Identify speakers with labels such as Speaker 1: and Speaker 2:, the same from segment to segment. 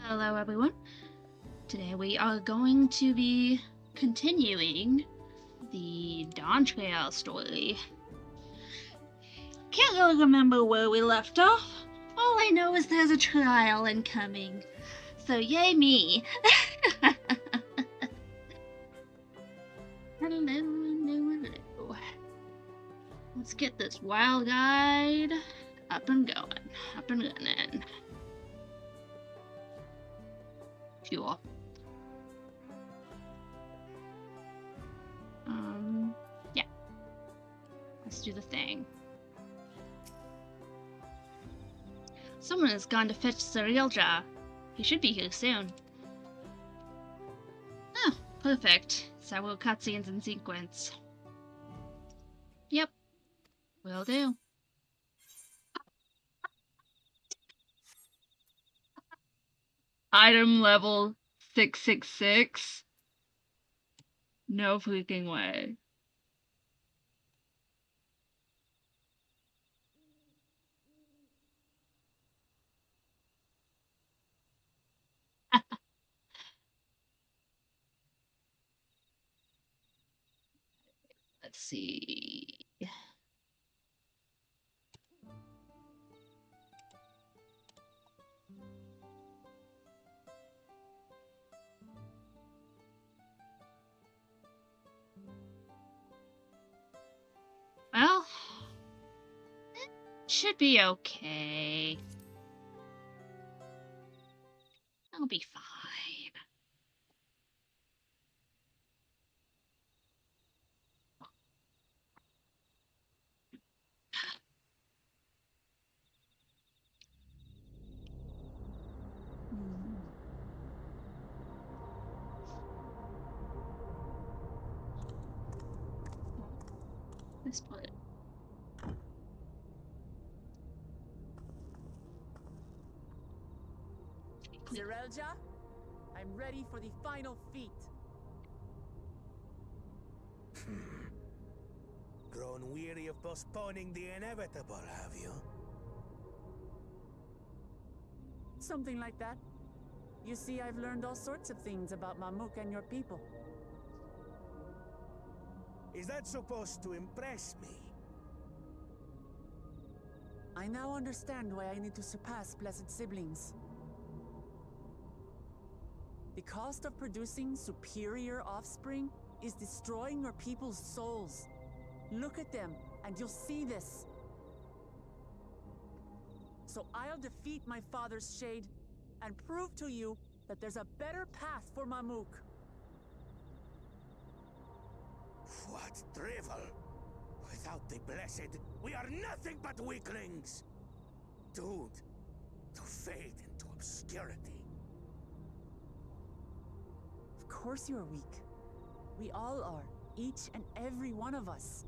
Speaker 1: Hello, everyone. Today we are going to be continuing the Dawntrail story. Can't really remember where we left off. All I know is there's a trial incoming. So yay me. Hello. Let's get this wild guide up and going. Up and running. Fuel. Yeah. Let's do the thing. Someone has gone to fetch cereal jar. He should be here soon. Oh, perfect. Several cutscenes in sequence. Yep. Will do. Item level 666. No freaking way. Let's see. Well, it should be okay. I'll be fine. This part.
Speaker 2: Zerelja, I'm ready for the final feat.
Speaker 3: Grown weary of postponing the inevitable, have you?
Speaker 2: Something like that. You see, I've learned all sorts of things about Mamuk and your people.
Speaker 3: Is that supposed to impress me?
Speaker 2: I now understand why I need to surpass blessed siblings. The cost of producing superior offspring is destroying your people's souls. Look at them, and you'll see this. So I'll defeat my father's shade, and prove to you that there's a better path for Mamuk.
Speaker 3: What drivel! Without the blessed, we are nothing but weaklings! Doomed to fade into obscurity.
Speaker 2: Of course you're weak. We all are, each and every one of us.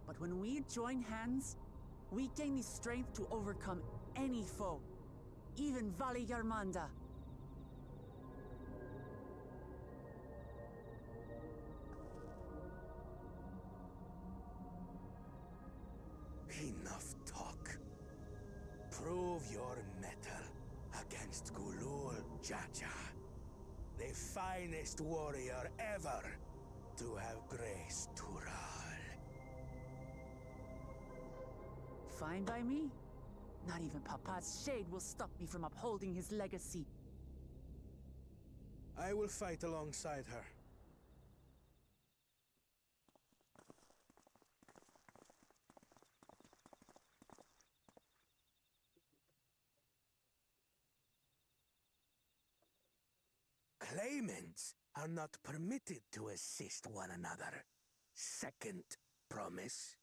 Speaker 2: But when we join hands, we gain the strength to overcome any foe, even Vali Yarmanda.
Speaker 3: Enough talk. Prove your mettle against Gulul Jaja, the finest warrior ever to have graced Tural.
Speaker 2: Fine by me. Not even Papa's shade will stop me from upholding his legacy.
Speaker 3: I will fight alongside her. Claimants are not permitted to assist one another. Second promise.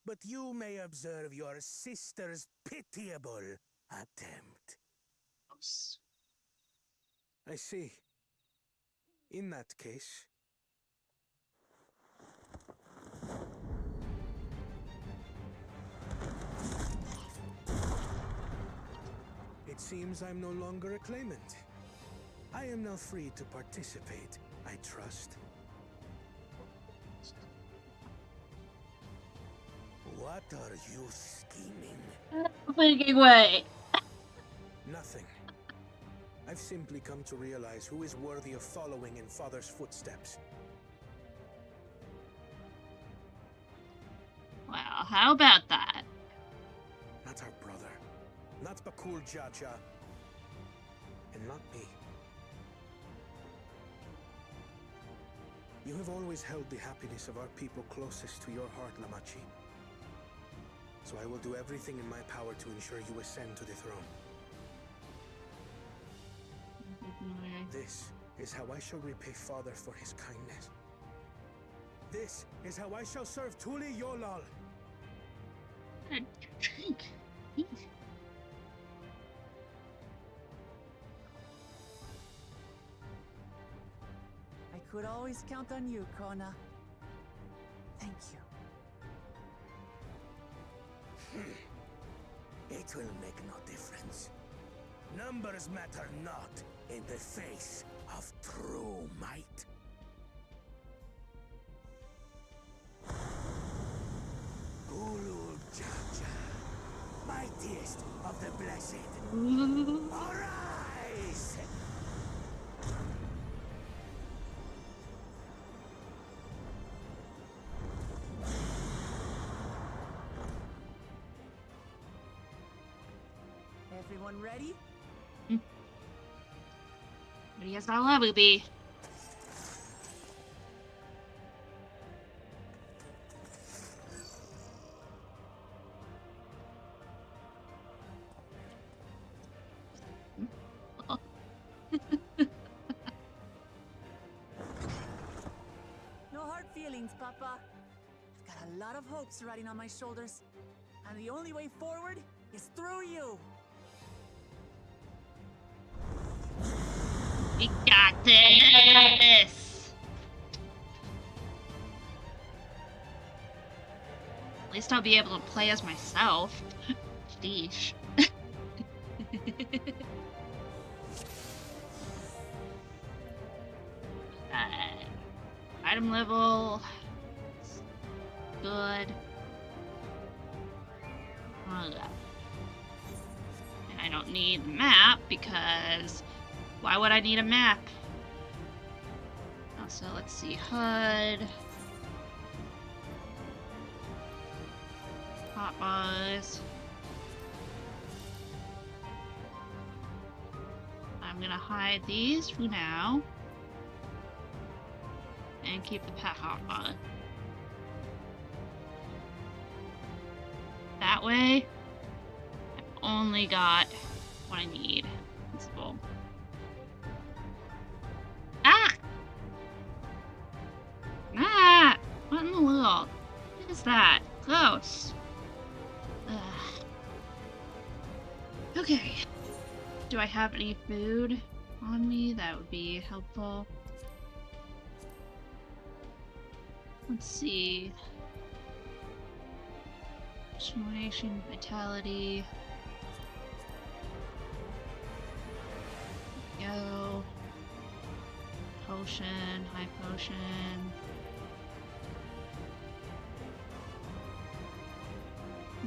Speaker 3: But you may observe your sister's pitiable attempt. I see. In that case... It seems I'm no longer a claimant. I am now free to participate, I trust. What are you scheming?
Speaker 1: No freaking way.
Speaker 3: Nothing. I've simply come to realize who is worthy of following in Father's footsteps.
Speaker 1: Well, how about that?
Speaker 3: Not our brother. Not Bakul Jaja. And not me. You have always held the happiness of our people closest to your heart, Lamachi. So I will do everything in my power to ensure you ascend to the throne. This is how I shall repay Father for his kindness. This is how I shall serve Tuli Yolal.
Speaker 1: Drink.
Speaker 2: I could always count on you, Kona. Thank you.
Speaker 3: It will make no difference. Numbers matter not in the face of true might. Gulu Jaja, mightiest of the blessed. Arise!
Speaker 2: Everyone ready?
Speaker 1: Ready as I'll ever be.
Speaker 2: No hard feelings, Papa. I've got a lot of hopes riding on my shoulders. And the only way forward is through you.
Speaker 1: We got this! At least I'll be able to play as myself. Sheesh. Item level. Good. And I don't need the map because why would I need a map? Also, let's see, HUD. Hot buzz. I'm gonna hide these for now. And keep the pet hot buzz. That way, I've only got what I need. Principal. Ah! Ah! What in the world? What is that? Gross. Ugh. Okay. Do I have any food on me? That would be helpful. Let's see. Determination, vitality. Go. Potion, high potion.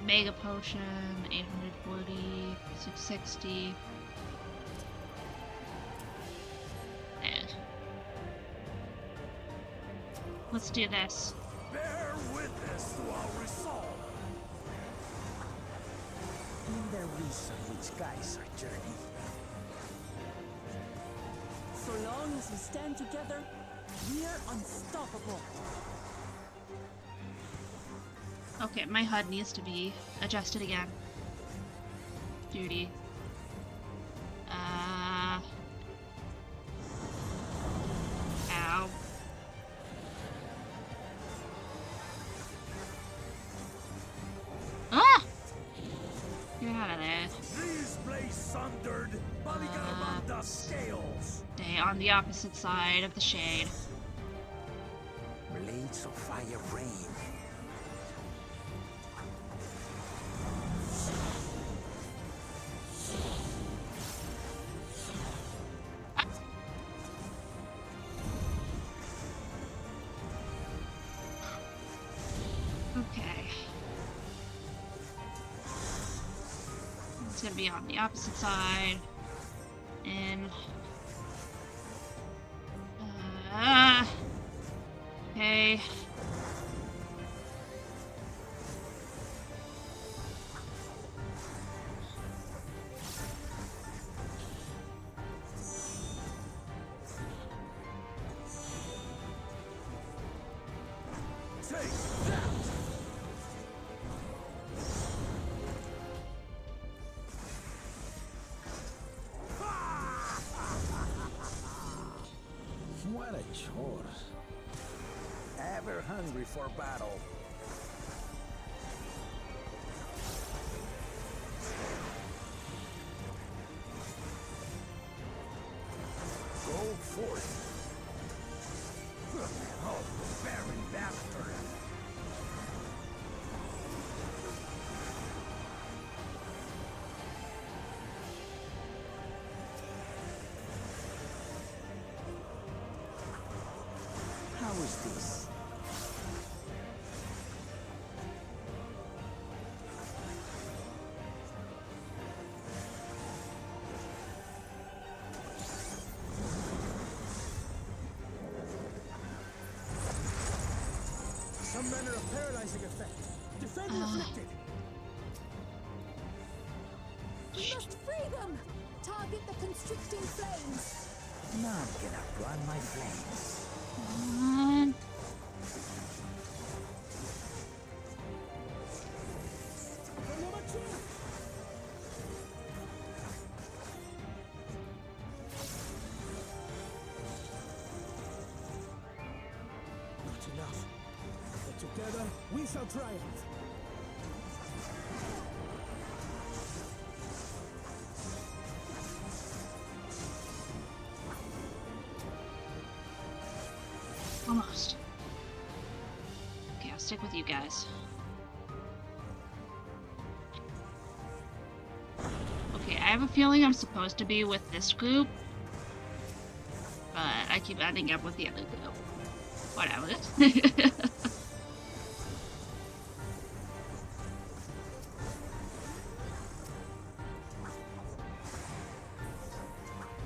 Speaker 1: Mega potion, 840, 660. Let's do this.
Speaker 3: Bear witness to our resolve. In the reason which guides our journey.
Speaker 2: So long as we stand together, we're unstoppable.
Speaker 1: Okay, my HUD needs to be adjusted again. Duty. Ow. Ah! Get out of there.
Speaker 3: These blaze sundered, Baligarabanda scales.
Speaker 1: Stay on the opposite side of the shade.
Speaker 3: Blades of fire rain.
Speaker 1: Okay. It's gonna be on the opposite side. And okay.
Speaker 3: Take that!
Speaker 4: What a chore.
Speaker 3: Ever hungry for battle. Go forth. Oh, barren bastard.
Speaker 4: How is this?
Speaker 3: Some manner of paralyzing effect. Defend the afflicted.
Speaker 5: We must free them! Target the constricting flames!
Speaker 4: Now I'm gonna run my flames.
Speaker 1: Come on.
Speaker 3: Not enough. But together, we shall triumph.
Speaker 1: Almost. Okay, I'll stick with you guys. Okay, I have a feeling I'm supposed to be with this group, but I keep ending up with the other group. Whatever.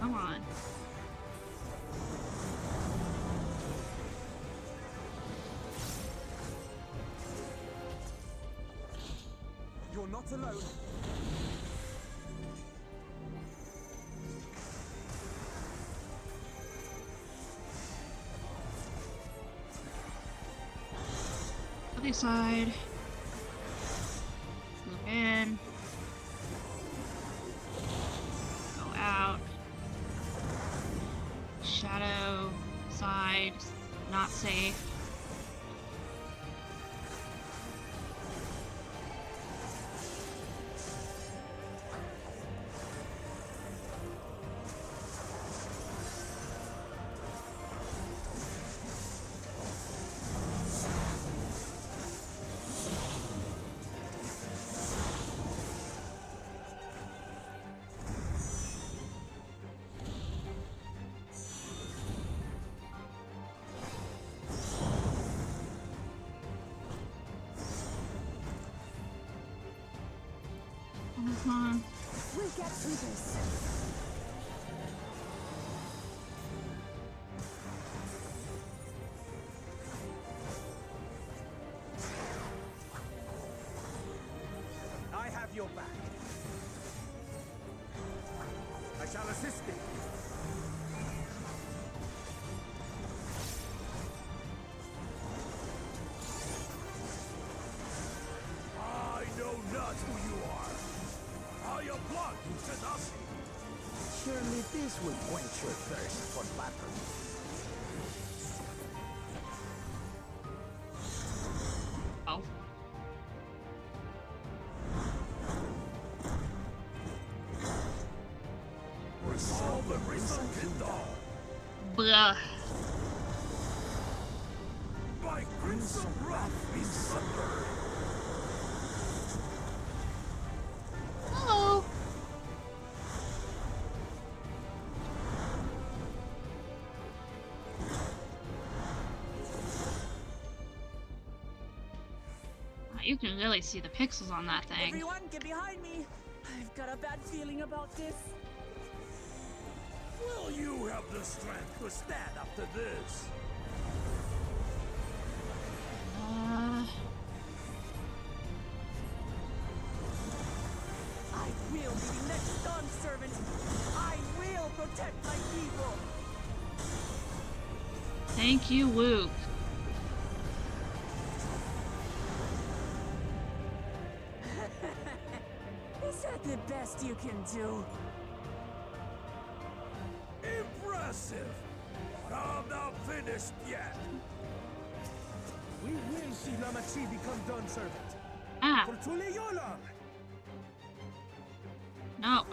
Speaker 1: Come on.
Speaker 3: You're not alone.
Speaker 1: Other side. Move in. Go out. Shadow side. Not safe. Come on.
Speaker 5: We'll get through this.
Speaker 3: I have your back. I shall assist thee. I know not who you are. Are your blood to nothing?
Speaker 4: Surely this will quench your thirst for battle.
Speaker 1: Oh.
Speaker 3: Resolve the resounding dawn.
Speaker 1: Blah.
Speaker 3: By crimson wrath be sundered.
Speaker 1: Hello. Wow, you can really see the pixels on that thing.
Speaker 2: Everyone, get behind me! I've got a bad feeling about this.
Speaker 3: Will you have the strength to stand up to this?
Speaker 2: I will be the next Dawn servant. I will protect my people.
Speaker 1: Thank you, Luke.
Speaker 2: Is that the best you can do?
Speaker 3: Impressive! But I'm not finished yet. We will see Namachi become Dawn servant.
Speaker 1: Ah,
Speaker 3: For Tule Yolam!
Speaker 1: no.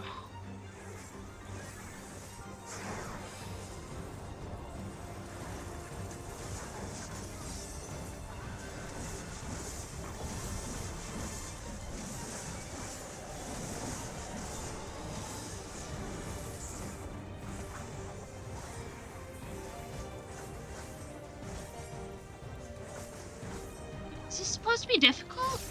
Speaker 1: Is this supposed to be difficult?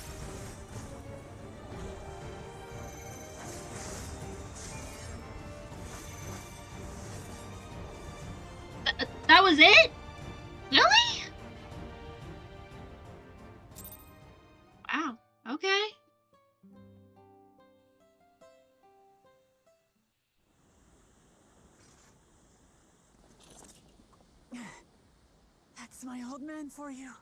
Speaker 1: That was it? Really? Wow. Okay.
Speaker 2: That's my old man for you.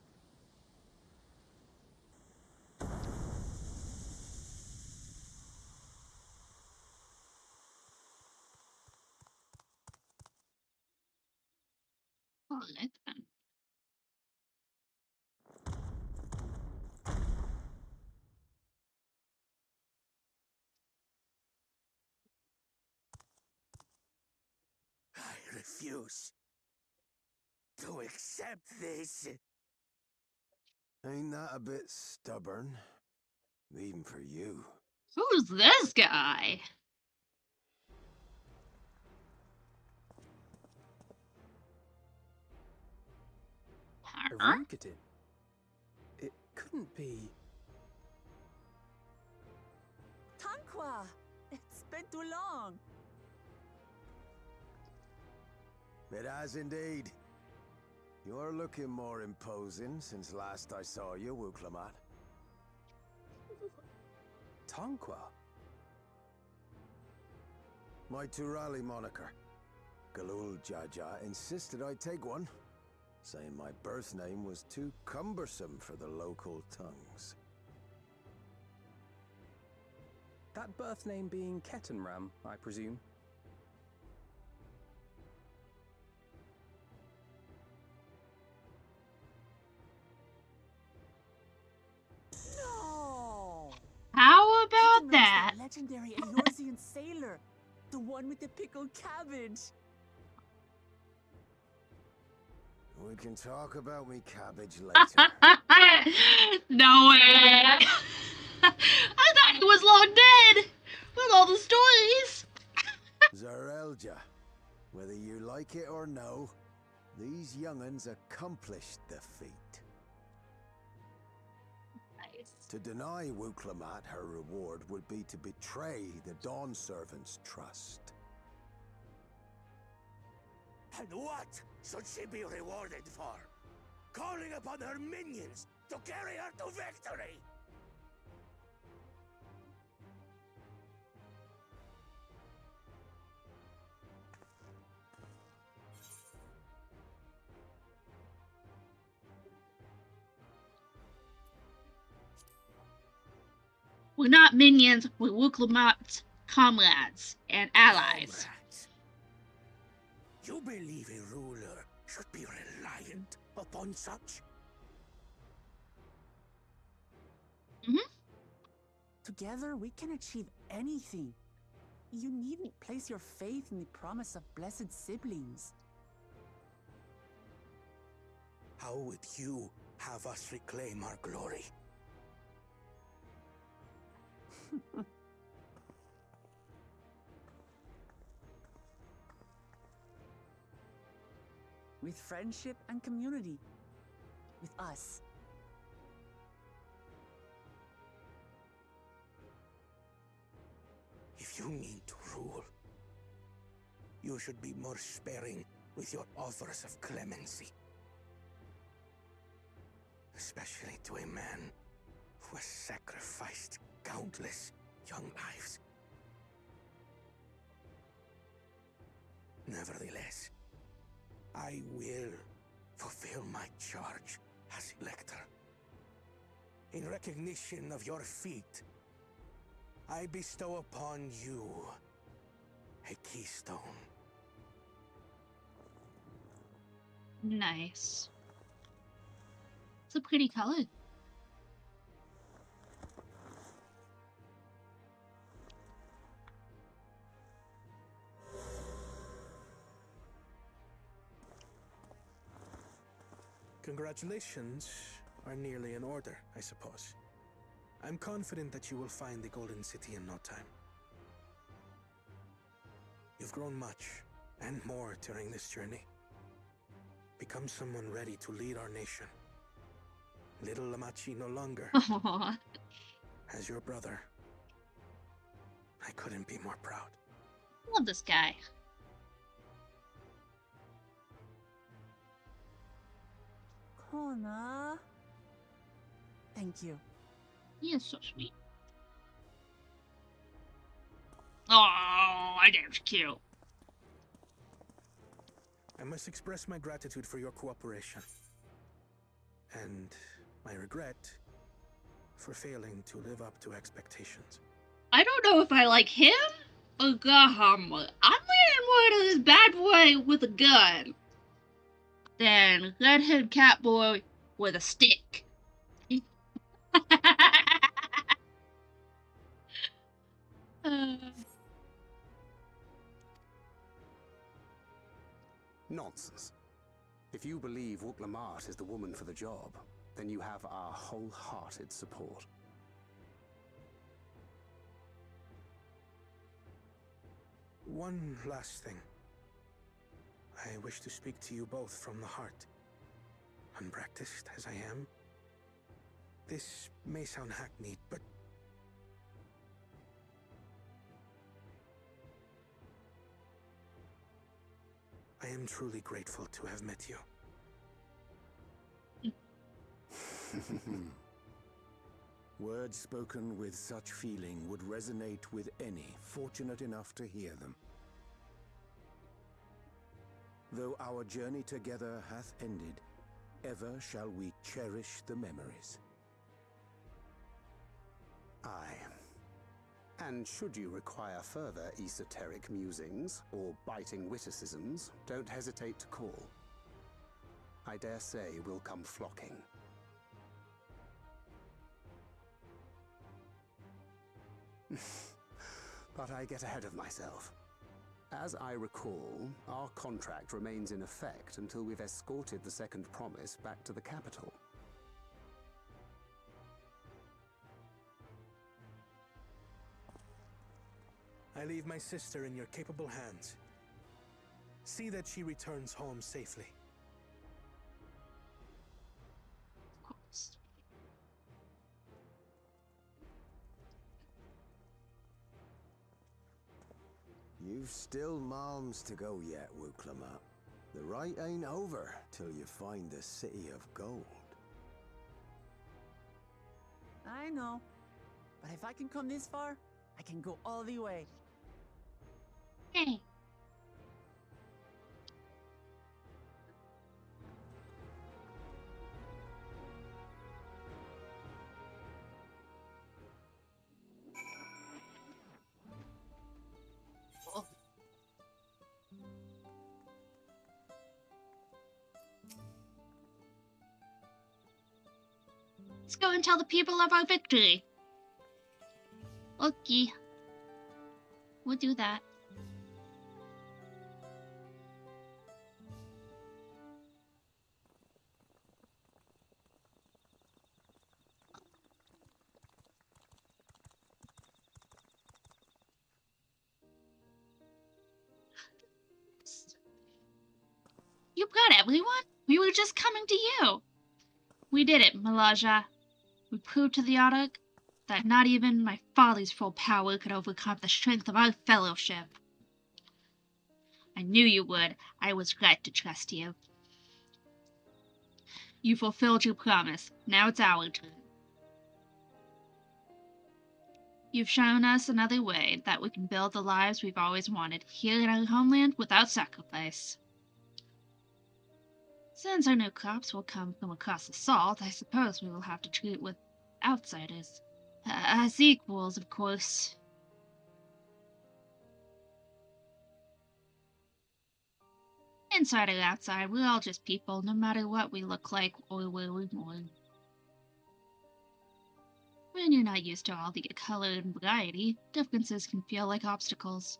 Speaker 1: All right then.
Speaker 3: I refuse to accept this.
Speaker 4: Ain't that a bit stubborn? Even for you.
Speaker 1: Who's this guy?
Speaker 6: A
Speaker 1: Huh?
Speaker 6: Rinketin? It couldn't be.
Speaker 2: Tanqua! It's been too long.
Speaker 4: It has indeed. You're looking more imposing since last I saw you, Wuklamat.
Speaker 6: Tanqua?
Speaker 4: My Turali moniker. Galul Jaja insisted I take one, saying my birth name was too cumbersome for the local tongues.
Speaker 6: That birth name being Ketenram, I presume.
Speaker 2: No!
Speaker 1: How about
Speaker 2: Ketenram's
Speaker 1: that?
Speaker 2: the legendary Eorzean sailor. The one with the pickled cabbage.
Speaker 4: We can talk about me cabbage later.
Speaker 1: No way. I thought he was long dead with all the stories.
Speaker 4: Zarelja, whether you like it or no, these young'uns accomplished the feat.
Speaker 1: Nice.
Speaker 4: To deny Wuklamat her reward would be to betray the Dawn Servant's trust.
Speaker 3: And what should she be rewarded for? Calling upon her minions to carry her to victory!
Speaker 1: We're not minions, we're Wuklamat's comrades and allies.
Speaker 3: Comrades, you believe a ruler should be reliant upon such?
Speaker 2: Together, we can achieve anything. You needn't place your faith in the promise of blessed siblings.
Speaker 3: How would you have us reclaim our glory?
Speaker 2: With friendship and community. With us.
Speaker 3: You mean to rule. You should be more sparing with your offers of clemency. Especially to a man who has sacrificed countless young lives. Nevertheless, I will fulfill my charge as Elector. In recognition of your feat, I bestow upon you a keystone.
Speaker 1: Nice. It's a pretty color.
Speaker 3: Congratulations are nearly in order, I suppose. I'm confident that you will find the Golden City in no time. You've grown much, and more during this journey. Become someone ready to lead our nation. Little Lamachi no longer.
Speaker 1: Aww.
Speaker 3: As your brother, I couldn't be more proud.
Speaker 1: Love this guy.
Speaker 2: Kona. Thank you.
Speaker 1: He is so sweet. Oh, my damn cute.
Speaker 3: I must express my gratitude for your cooperation. And my regret for failing to live up to expectations.
Speaker 1: I don't know if I like him or Gahama. I'm leaning more to this bad boy with a gun than redhead cat boy with a stick.
Speaker 7: Nonsense. If you believe Wuk-Lamat is the woman for the job, then you have our wholehearted support.
Speaker 3: One last thing. I wish to speak to you both from the heart. Unpracticed as I am, this may sound hackneyed, but I am truly grateful to have met you.
Speaker 4: Words spoken with such feeling would resonate with any fortunate enough to hear them. Though our journey together hath ended, ever shall we cherish the memories.
Speaker 7: Aye. And should you require further esoteric musings or biting witticisms, don't hesitate to call. I dare say we'll come flocking. But I get ahead of myself. As I recall, our contract remains in effect until we've escorted the second promise back to the capital.
Speaker 3: I leave my sister in your capable hands. See that she returns home safely.
Speaker 1: Of course.
Speaker 4: You've still malms to go yet, Wuk-Lamat. The rite ain't over till you find the city of gold.
Speaker 2: I know. But if I can come this far, I can go all the way.
Speaker 1: Hey. Oh. Let's go and tell the people of our victory. Okay. We'll do that. You got everyone? We were just coming to you. We did it, Malaja. We proved to the that not even my father's full power could overcome the strength of our fellowship. I knew you would. I was glad to trust you. You fulfilled your promise. Now it's our turn. You've shown us another way that we can build the lives we've always wanted here in our homeland without sacrifice. Since our new crops will come from across the salt, I suppose we will have to treat with outsiders. As equals, of course. Inside or outside, we're all just people, no matter what we look like or where we're born. When you're not used to all the color and variety, differences can feel like obstacles.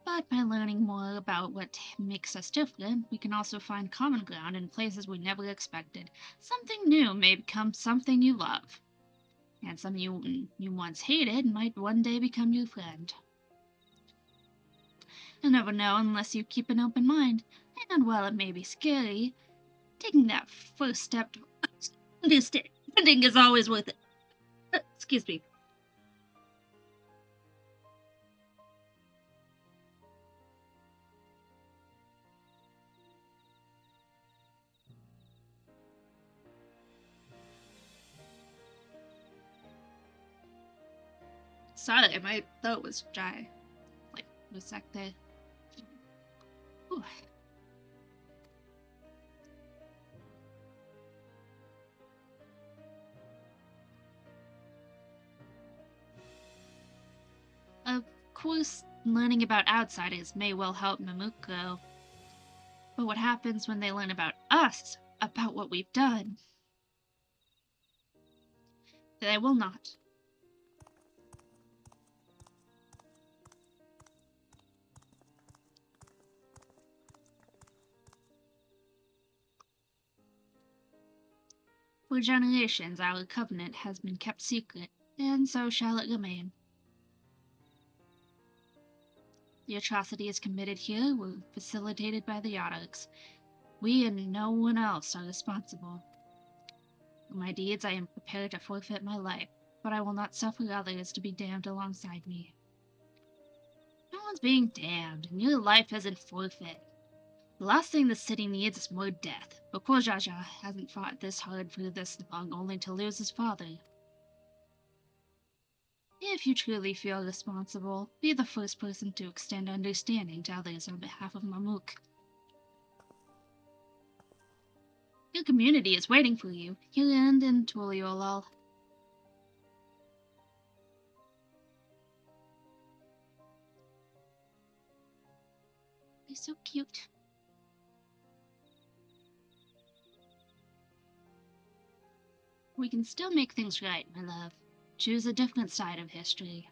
Speaker 1: But by learning more about what makes us different, we can also find common ground in places we never expected. Something new may become something you love. And something you once hated might one day become your friend. You'll never know unless you keep an open mind. And while it may be scary, taking that first step to understanding is always worth it. Excuse me. Sorry, my throat was dry. Like, a sec there. Whew. Of course, learning about outsiders may well help Mamook grow. But what happens when they learn about us, about what we've done? They will not. For generations, our covenant has been kept secret, and so shall it remain. The atrocities committed here were facilitated by the Yautarks. We and no one else are responsible. For my deeds, I am prepared to forfeit my life, but I will not suffer others to be damned alongside me. No one's being damned, and your life isn't forfeit. The last thing the city needs is more death, but poor Jaja hasn't fought this hard for this long only to lose his father. If you truly feel responsible, be the first person to extend understanding to others on behalf of Mamook. Your community is waiting for you, here and in Tuliolal. They're so cute. We can still make things right, my love. Choose a different side of history.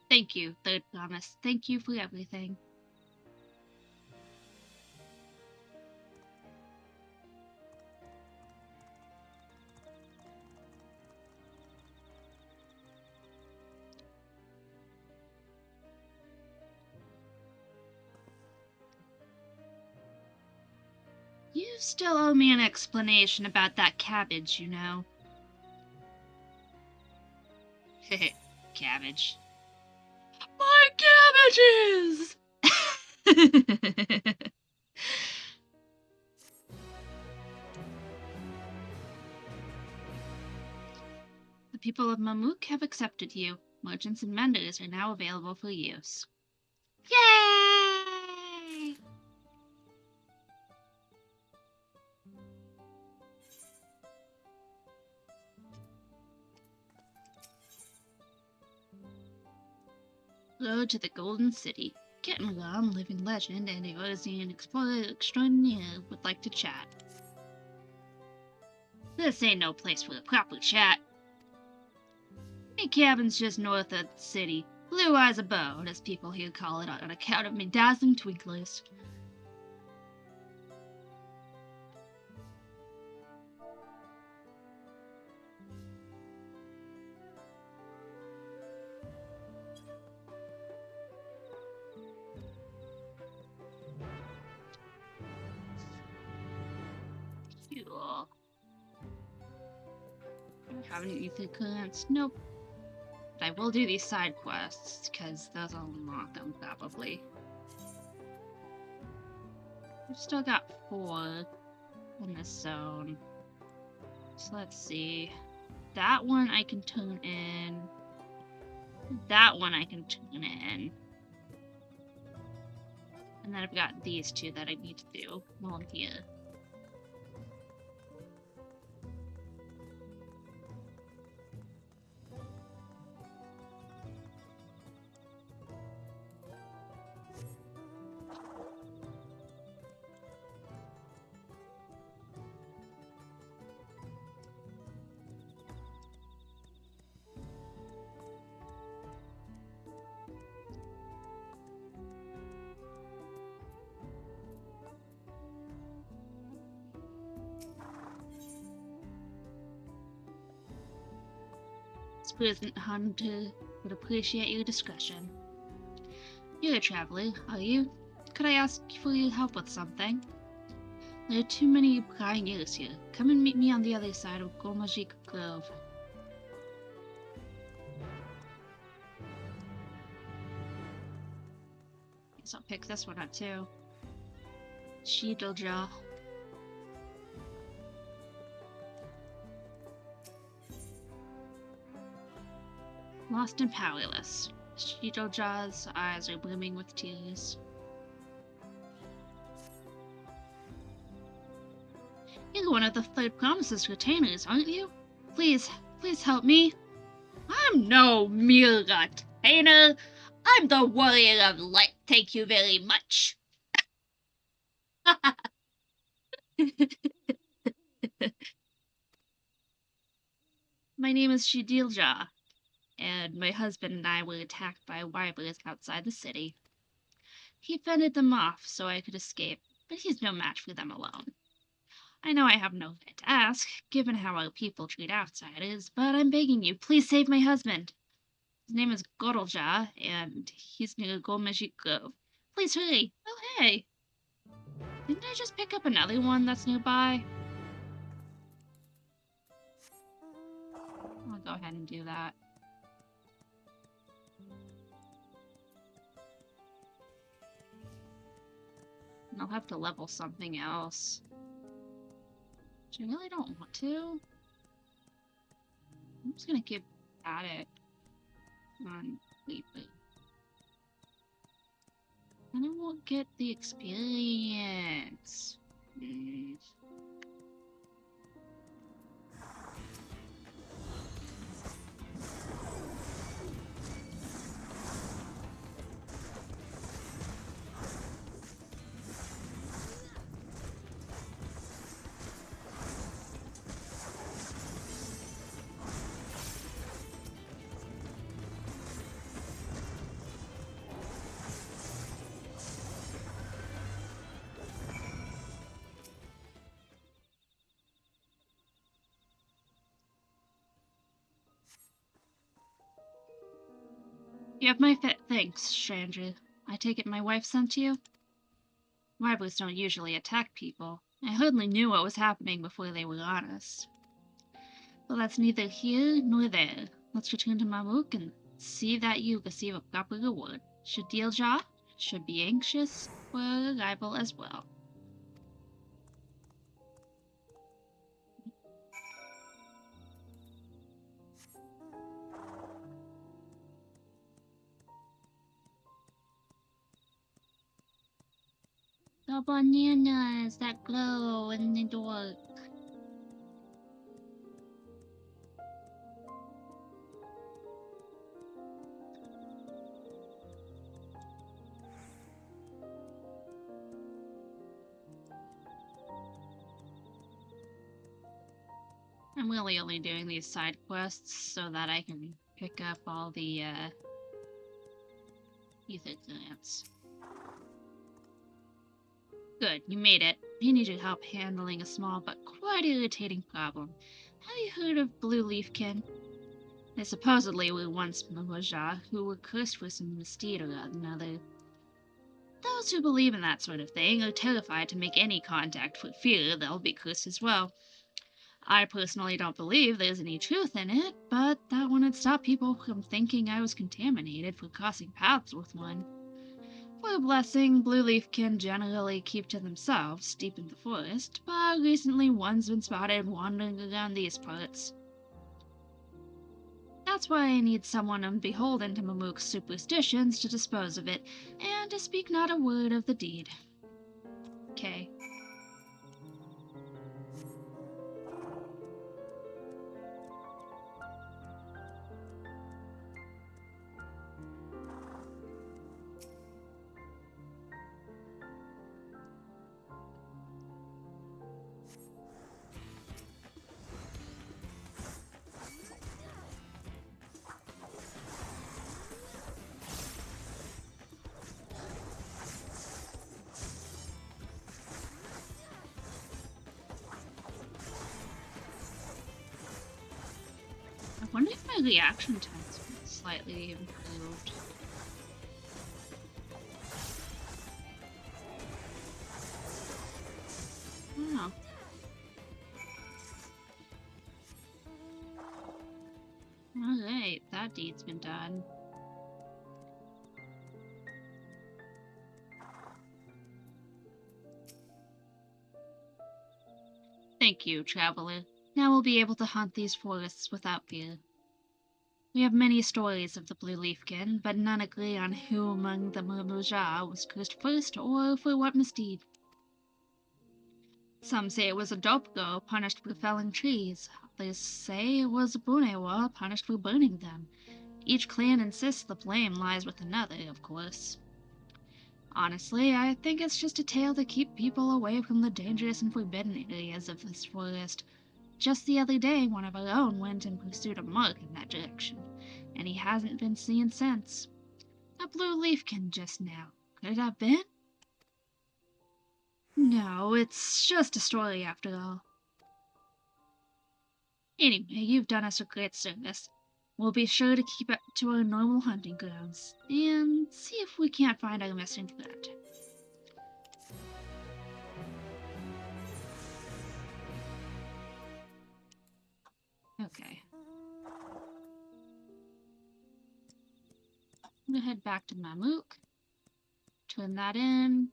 Speaker 1: Thank you, Third Promise. Thank you for everything. You still owe me an explanation about that cabbage, you know. Heh, cabbage. My cabbages! The people of Mamook have accepted you. Merchants and vendors are now available for use. Yay! Road to the Golden City. Kitten Rom, living legend, and Eurasian explorer extraordinaire would like to chat. This ain't no place for a proper chat. My cabin's just north of the city. Blue Eyes Abode, as people here call it on account of me dazzling twinklers. Cool. Do I have any ether clearance? Nope. But I will do these side quests, because those will unlock them, probably. We've still got 4 in this zone. So let's see. That one I can tune in. That one I can tune in. And then I've got these 2 that I need to do while I'm here. Present Hunter would appreciate your discretion. You're a traveler, are you? Could I ask for your help with something? There are too many prying ears here. Come and meet me on the other side of Gormajik Grove. Guess I'll pick this one up too. Sheedlejaw. Lost and powerless. Sheedlejaw's eyes are brimming with tears. You're one of the Third Promises retainers, aren't you? Please help me. I'm no mere retainer. I'm the Warrior of Light, thank you very much. My name is Sheedlejaw, and my husband and I were attacked by wyverns outside the city. He fended them off so I could escape, but he's no match for them alone. I know I have no right to ask, given how our people treat outsiders, but I'm begging you, please save my husband. His name is Gordeljaw, and he's near Gormajik Grove. Please hurry. Oh, hey. Didn't I just pick up another one that's nearby? I'll go ahead and do that. And I'll have to level something else. Which I really don't want to. I'm just gonna keep at it. On Weeper. And I won't get the experience. You have my thanks, stranger. I take it my wife sent you? Wyverns don't usually attack people. I hardly knew what was happening before they were on us. Well, that's neither here nor there. Let's return to Mamuk and see that you receive a proper reward. Sheedlejaw should be anxious for our arrival as well. The bananas that glow in the dark. I'm really only doing these side quests so that I can pick up all the ether grants. Good, you made it. I need your help handling a small but quite irritating problem. Have you heard of Blue Leafkin? They supposedly were once Maharaja, who were cursed for some misdeed or another. Those who believe in that sort of thing are terrified to make any contact for fear they'll be cursed as well. I personally don't believe there's any truth in it, but that wouldn't stop people from thinking I was contaminated for crossing paths with one. For a blessing, blue leaf can generally keep to themselves deep in the forest, but recently one's been spotted wandering around these parts. That's why I need someone unbeholden to Mamook's superstitions to dispose of it, and to speak not a word of the deed. Okay. I wonder if my reaction time's been slightly improved. I don't know. Alright, that deed's been done. Thank you, traveler. Now we'll be able to hunt these forests without fear. We have many stories of the Blue Leafkin, but none agree on who among the Murmuja was cursed first or for what misdeed. Some say it was a Dopgo punished for felling trees. Others say it was a Bunewa punished for burning them. Each clan insists the blame lies with another, of course. Honestly, I think it's just a tale to keep people away from the dangerous and forbidden areas of this forest. Just the other day, one of our own went in pursuit of Mark in that direction, and he hasn't been seen since. A blue leafkin just now. Could it have been? No, it's just a story after all. Anyway, you've done us a great service. We'll be sure to keep it to our normal hunting grounds, and see if we can't find our missing friend. Okay. I'm gonna head back to Mamook, turn that in,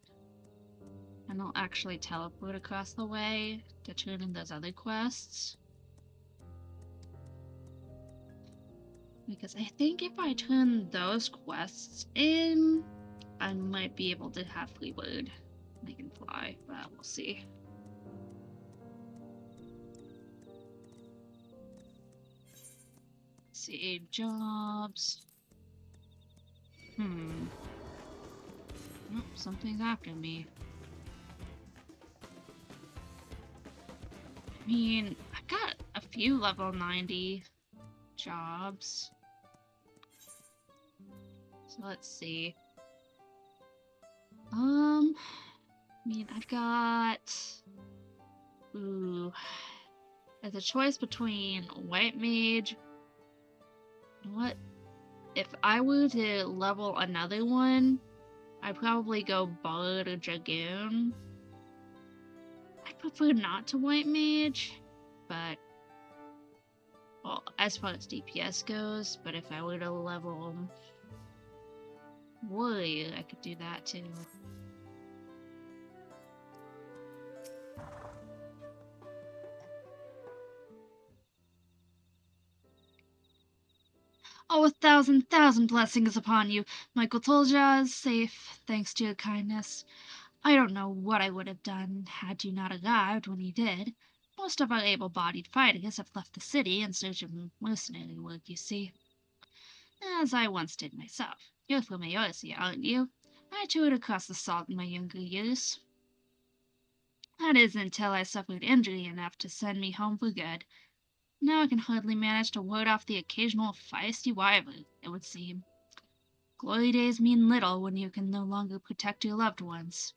Speaker 1: and I'll actually teleport across the way to turn in those other quests. Because I think if I turn those quests in, I might be able to have free word. I can fly, but we'll see. Save jobs. Nope, something's after me. I mean, I've got a few level 90 jobs. So let's see. I mean, I've got... Ooh. There's a choice between White Mage... You know what? If I were to level another one, I'd probably go Bard or Dragoon. I prefer not to White Mage, but... Well, as far as DPS goes, but if I were to level Warrior, I could do that too. Oh, 1,000,000 blessings upon you. Michael Tolja is safe, thanks to your kindness. I don't know what I would have done had you not arrived when you did. Most of our able-bodied fighters have left the city in search of mercenary work, you see. As I once did myself. You're from Eorzea, aren't you? I toured across the salt in my younger years. That is until I suffered injury enough to send me home for good. Now I can hardly manage to ward off the occasional feisty wyvern, it would seem. Glory days mean little when you can no longer protect your loved ones.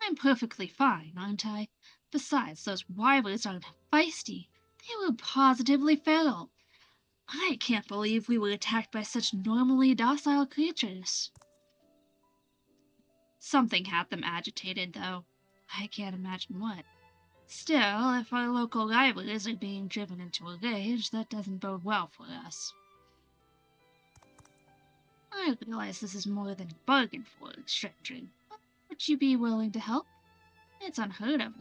Speaker 1: I'm perfectly fine, aren't I? Besides, those wyverns aren't feisty. They were positively feral. I can't believe we were attacked by such normally docile creatures. Something had them agitated, though. I can't imagine what. Still, if our local libraries are being driven into a rage, that doesn't bode well for us. I realize this is more than you bargained for, stranger. Would you be willing to help? It's unheard of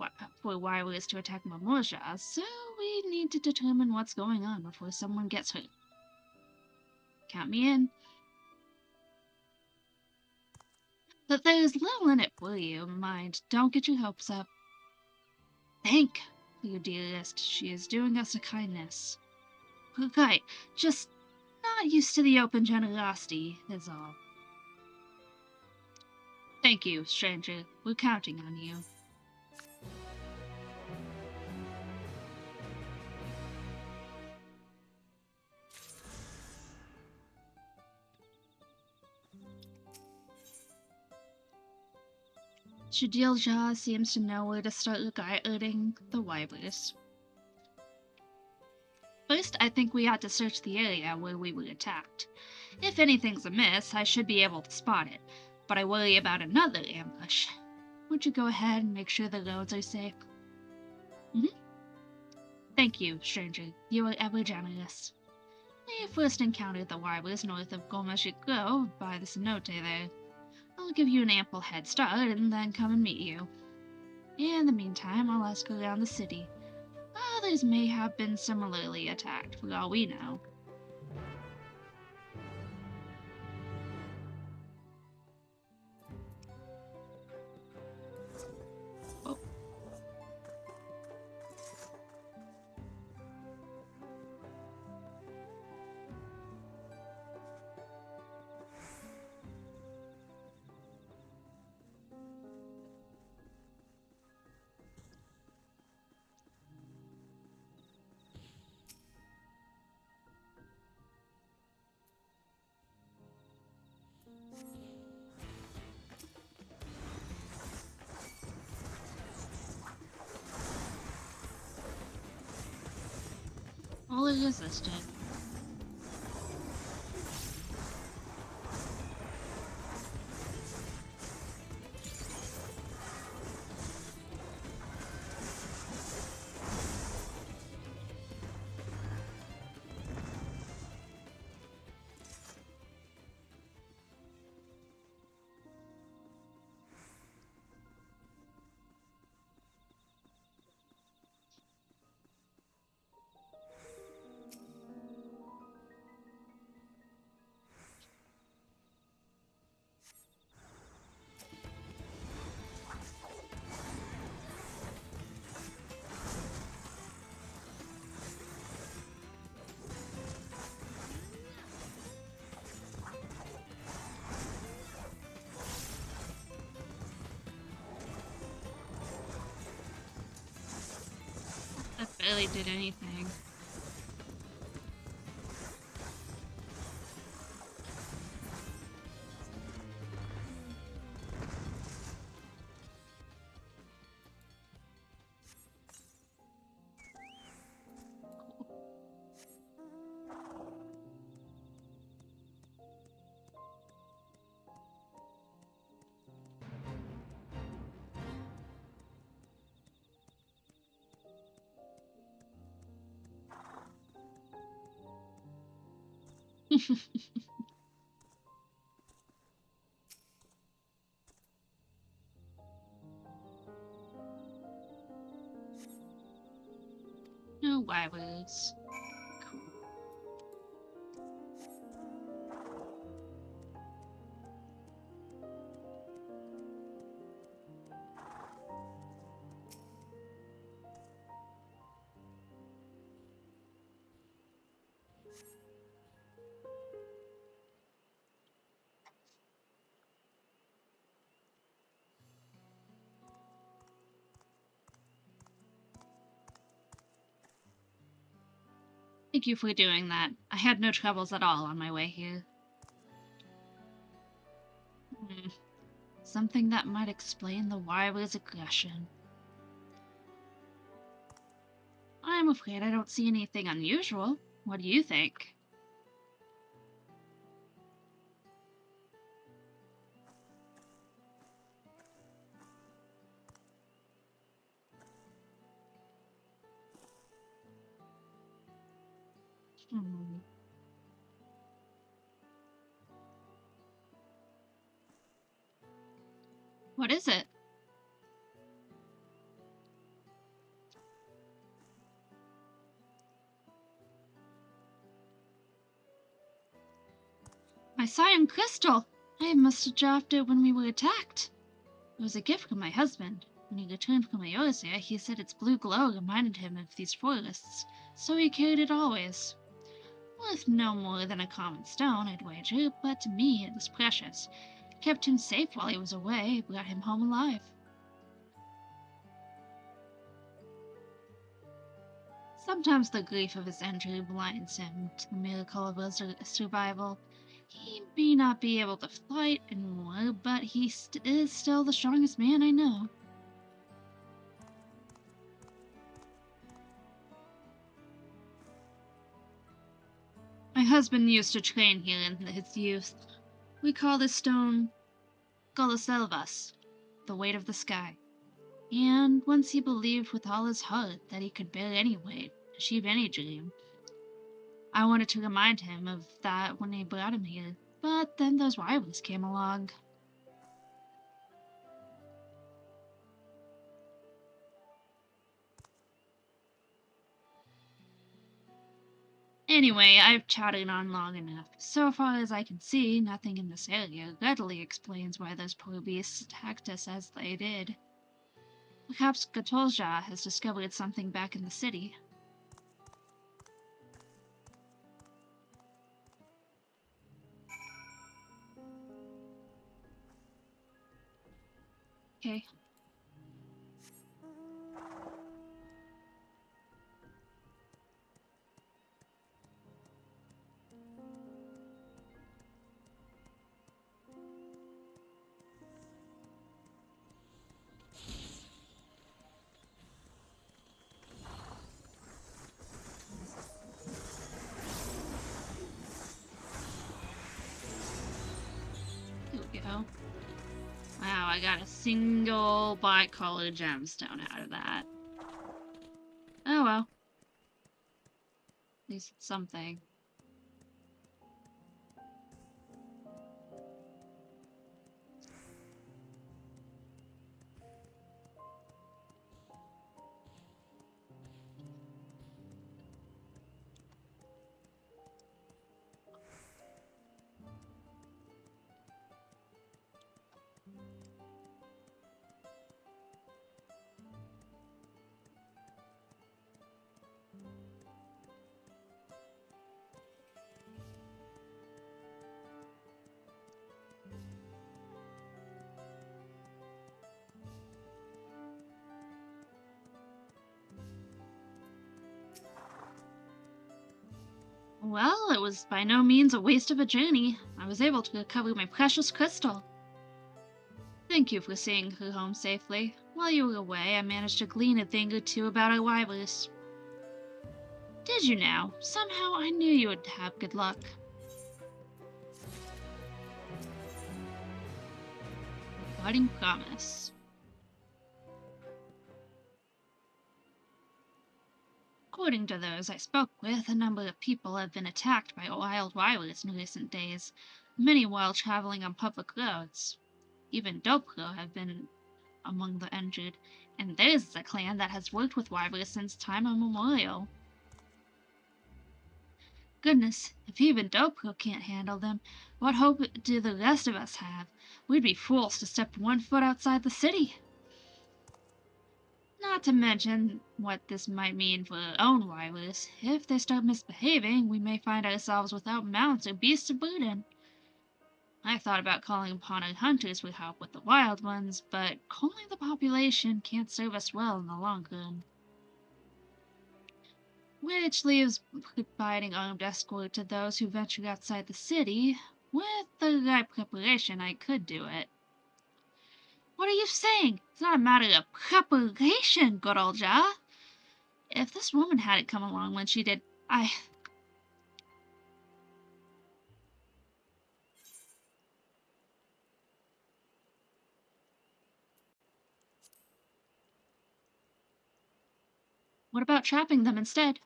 Speaker 1: for wireless to attack Mamorja, so we need to determine what's going on before someone gets hurt. Count me in. But there's little in it for you, mind. Don't get your hopes up. Thank you, dearest. She is doing us a kindness. Right, just not used to the open generosity, is all. Thank you, stranger. We're counting on you. Shadilja seems to know where to start regarding the wibers. First, I think we ought to search the area where we were attacked. If anything's amiss, I should be able to spot it, but I worry about another ambush. Would you go ahead and make sure the roads are safe? Thank you, stranger. You are ever generous. We first encountered the wibers north of Gomashik Grove by the cenote there. I'll give you an ample head start and then come and meet you. In the meantime, I'll ask around the city. Others may have been similarly attacked, for all we know. Oh. All is resistant. That barely did anything. No wibers. Cool. Thank you for doing that. I had no troubles at all on my way here. Something that might explain the wibers' aggression. I'm afraid I don't see anything unusual. What do you think? Hmm. What is it? My cyan crystal! I must have dropped it when we were attacked. It was a gift from my husband. When he returned from Eorzea, he said its blue glow reminded him of these forests, so he carried it always. Worth no more than a common stone, I'd wager, but to me it was precious. It kept him safe while he was away, brought him home alive. Sometimes the grief of his injury blinds him to the miracle of his survival. He may not be able to fight anymore, but he is still the strongest man I know. My husband used to train here in his youth. We call this stone Goloselvas, the weight of the sky. And once he believed with all his heart that he could bear any weight, achieve any dream. I wanted to remind him of that when I brought him here, but then those rivals came along. Anyway, I've chatted on long enough. So far as I can see, nothing in this area readily explains why those poor beasts attacked us as they did. Perhaps Gatolja has discovered something back in the city. Okay. Here we go. Wow, I got a single bicolor gemstone out of that. Oh well. At least it's something. Well, it was by no means a waste of a journey. I was able to recover my precious crystal. Thank you for seeing her home safely. While you were away, I managed to glean a thing or two about our rivals. Did you now? Somehow I knew you would have good luck. Budding promise. According to those I spoke with, a number of people have been attacked by wild rivals in recent days, many while traveling on public roads. Even Dopro have been among the injured, and theirs is a clan that has worked with rivals since time immemorial. Goodness, if even Dopro can't handle them, what hope do the rest of us have? We'd be fools to step 1 foot outside the city. Not to mention what this might mean for our own rivals. If they start misbehaving, we may find ourselves without mounts or beasts of burden. I thought about calling upon our hunters for help with the wild ones, but culling the population can't serve us well in the long run. Which leaves providing armed escort to those who venture outside the city. With the right preparation, I could do it. What are you saying? It's not a matter of preparation, good old Ja. If this woman hadn't come along when she did, What about trapping them instead?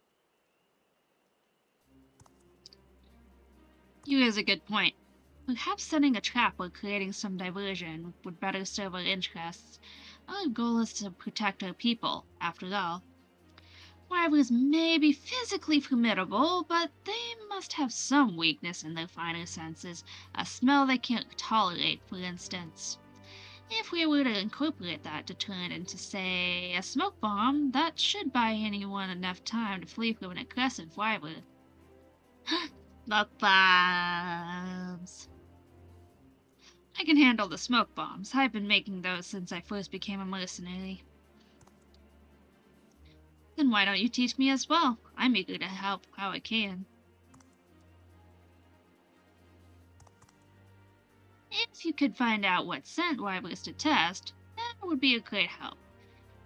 Speaker 1: You raise a good point. Perhaps setting a trap or creating some diversion would better serve our interests. Our goal is to protect our people, after all. Wyverns may be physically formidable, but they must have some weakness in their finer senses, a smell they can't tolerate, for instance. If we were to incorporate that deterrent into, say, a smoke bomb, that should buy anyone enough time to flee from an aggressive wyvern. The bombs! I can handle the smoke bombs. I've been making those since I first became a mercenary. Then why don't you teach me as well? I'm eager to help how I can. If you could find out what scent wyverns to test, that would be a great help.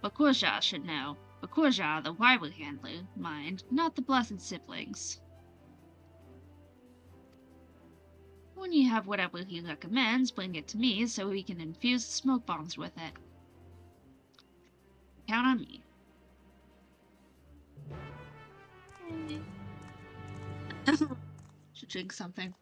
Speaker 1: Bakurja should know. Bakurja, the wyvern handler, mind, not the blessed siblings. When you have whatever he recommends, bring it to me so we can infuse the smoke bombs with it. Count on me. Should drink something.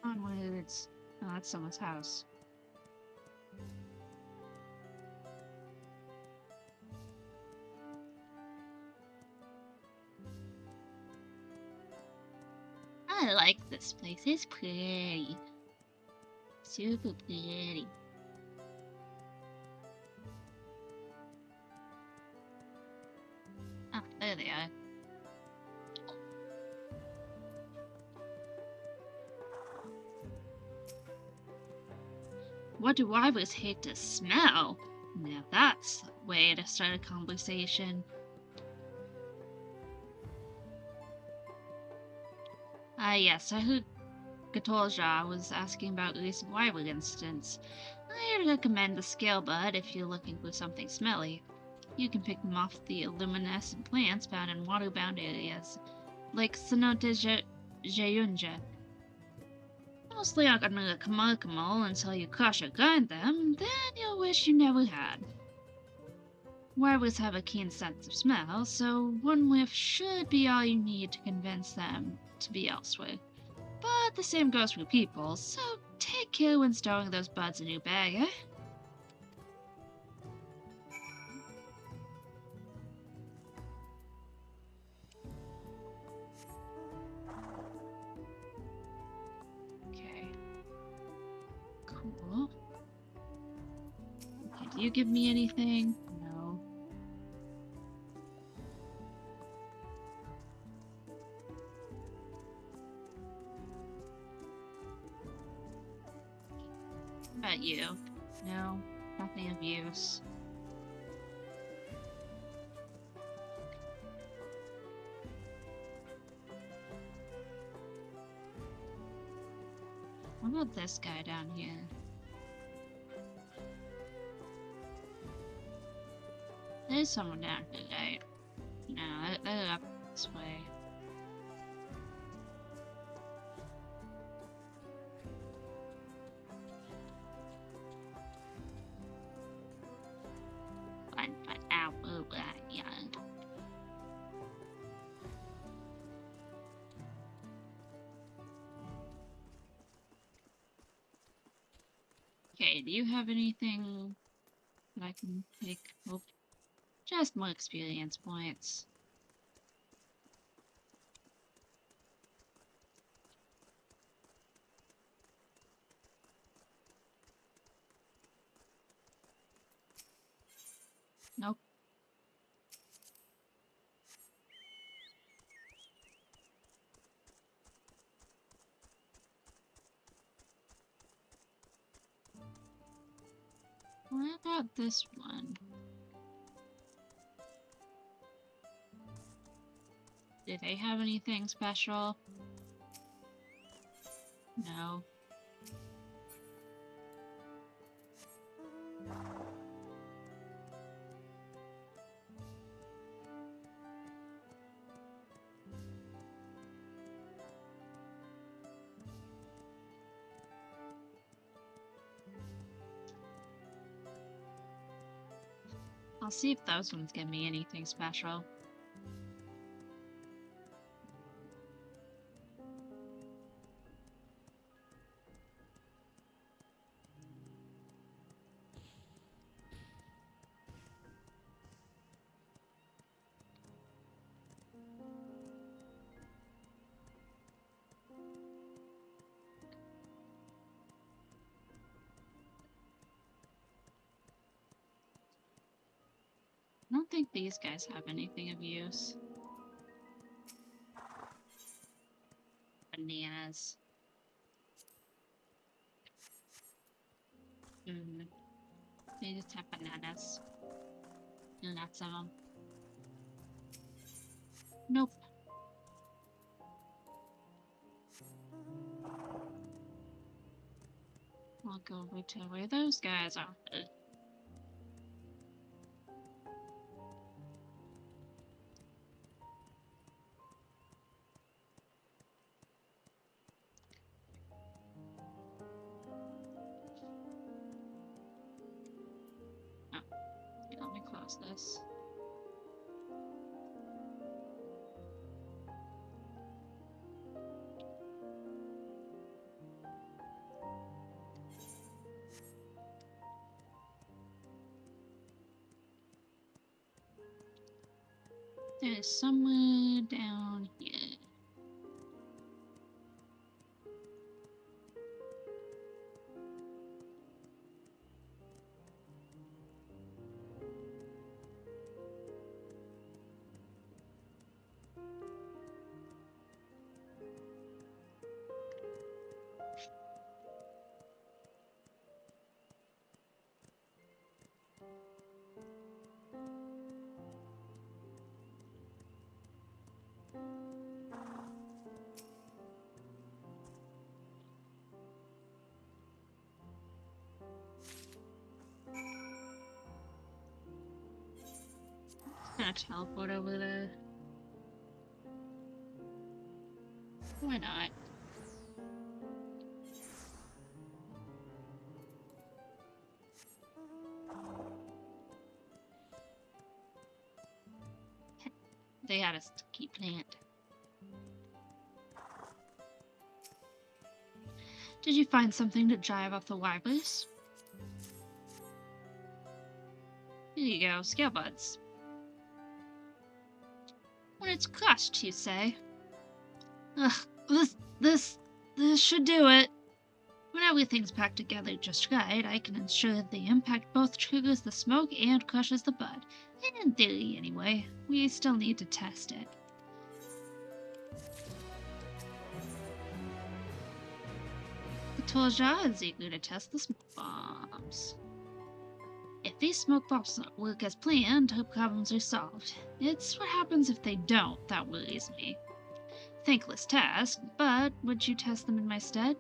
Speaker 1: Onwards. Oh, that's someone's house. I like this place. It's pretty. Super pretty. Ah, there they are. What do wyverns hate to smell? Now that's a way to start a conversation. Ah, yes, I heard Gatolja was asking about a recent wyvern instance. I'd recommend the scale bud if you're looking for something smelly. You can pick them off the luminescent plants found in water-bound areas, like Cenote Jeyunja. Mostly aren't gonna look remarkable until you crush or grind them, then you'll wish you never had. Wyverns have a keen sense of smell, so one whiff should be all you need to convince them to be elsewhere. But the same goes for people, so take care when stowing those buds in your bag, eh? Okay. Cool. Okay, do you give me anything? No. What about you? No, nothing of use. What about this guy down here? There's someone down here, right? No, they're up this way. Fine, fine. Ow, oh, yeah. Okay, do you have anything that I can take? Oh, just more experience points. Nope. What about this one? Do they have anything special? No. I'll see if those ones give me anything special. I don't think these guys have anything of use. Bananas. They just have bananas. Lots of them. Nope. I'll go over to where those guys are. Let me close this. There's somewhere down here. Gonna teleport over there. Why not? They had a sticky plant. Did you find something to drive off the wires? Here you go, scale buds. When it's crushed, you say? Ugh, this should do it. When everything's packed together just right, I can ensure that the impact both triggers the smoke and crushes the bud. In theory, anyway. We still need to test it. The Torja is eager to test the smoke bombs. If these smoke bombs work as planned, her problems are solved. It's what happens if they don't that worries me. Thankless task, but would you test them in my stead?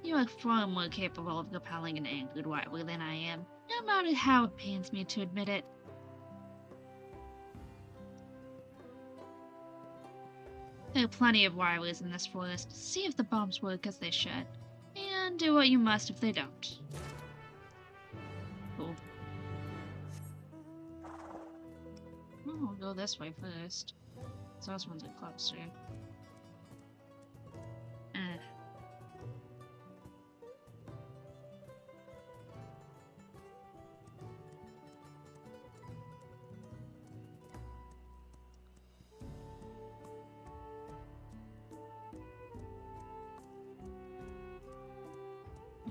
Speaker 1: You are far more capable of repelling an angered rival than I am, no matter how it pains me to admit it. There are plenty of wireless in this forest. See if the bombs work as they should, and do what you must if they don't. Cool. I'll go this way first. Those ones are closer.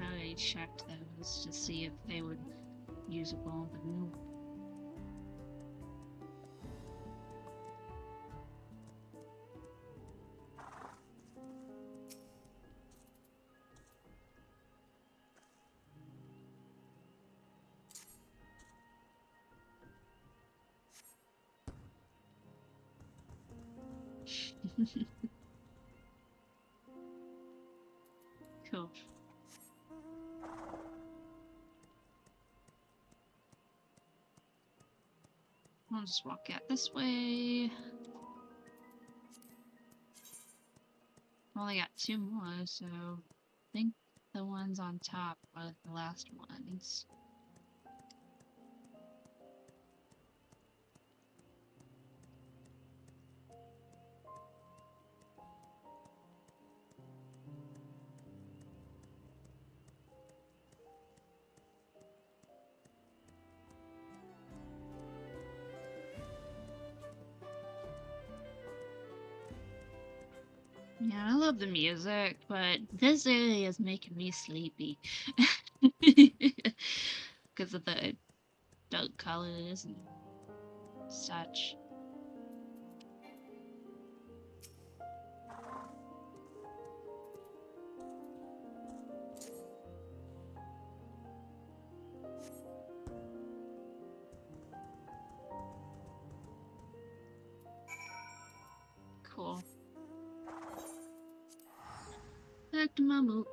Speaker 1: I checked those to see if they were usable, but no. Cool. I'll just walk out this way. Only got 2 more, so I think the ones on top are the last ones. Yeah, I love the music, but this area is making me sleepy. Because of the dark colors and such. Cool. Back to Mamook.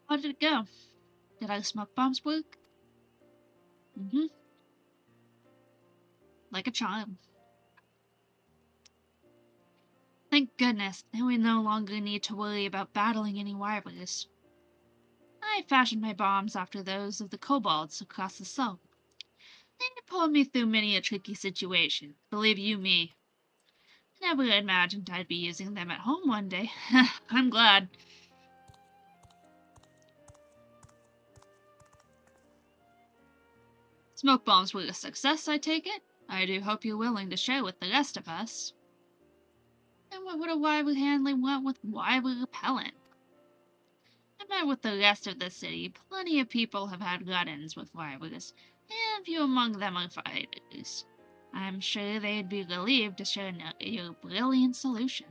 Speaker 1: How did it go? Did our smoke bombs work? Mm-hmm. Like a charm. Thank goodness, now we no longer need to worry about battling any wyverns. I fashioned my bombs after those of the kobolds across the slope. They pulled me through many a tricky situation, believe you me. Never imagined I'd be using them at home one day. I'm glad. Smoke bombs were a success, I take it? I do hope you're willing to share with the rest of us. And what would a wyvern handling want with wyvern repellent? I met with the rest of the city. Plenty of people have had run-ins with wyverns, and few among them are fighters. I'm sure they'd be relieved to share your brilliant solution.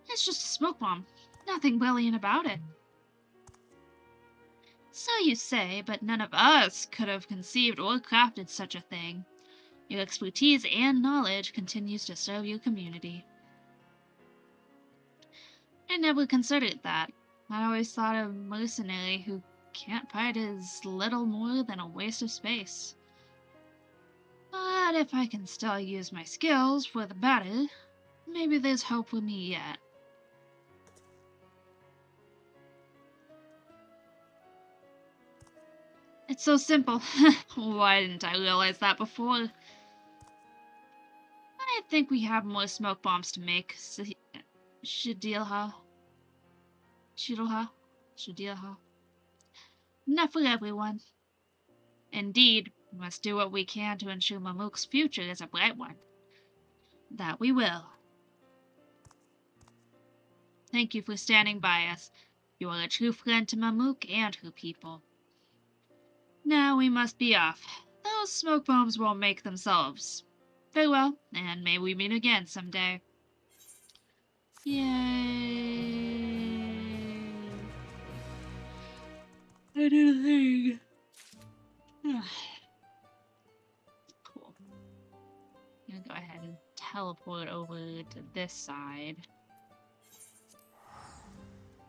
Speaker 1: It's just a smoke bomb. Nothing brilliant about it. So you say, but none of us could have conceived or crafted such a thing. Your expertise and knowledge continues to serve your community. I never considered that. I always thought a mercenary who can't fight is little more than a waste of space. But if I can still use my skills for the better, maybe there's hope for me yet. It's so simple. Why didn't I realize that before? I think we have more smoke bombs to make. Shadilha. Shidilha. Shadilha. Enough for everyone. Indeed, we must do what we can to ensure Mamook's future is a bright one. That we will. Thank you for standing by us. You are a true friend to Mamook and her people. Now we must be off. Those smoke bombs won't make themselves. Farewell, and may we meet again someday. Yay! I did a thing. Cool. I'm gonna go ahead and teleport over to this side.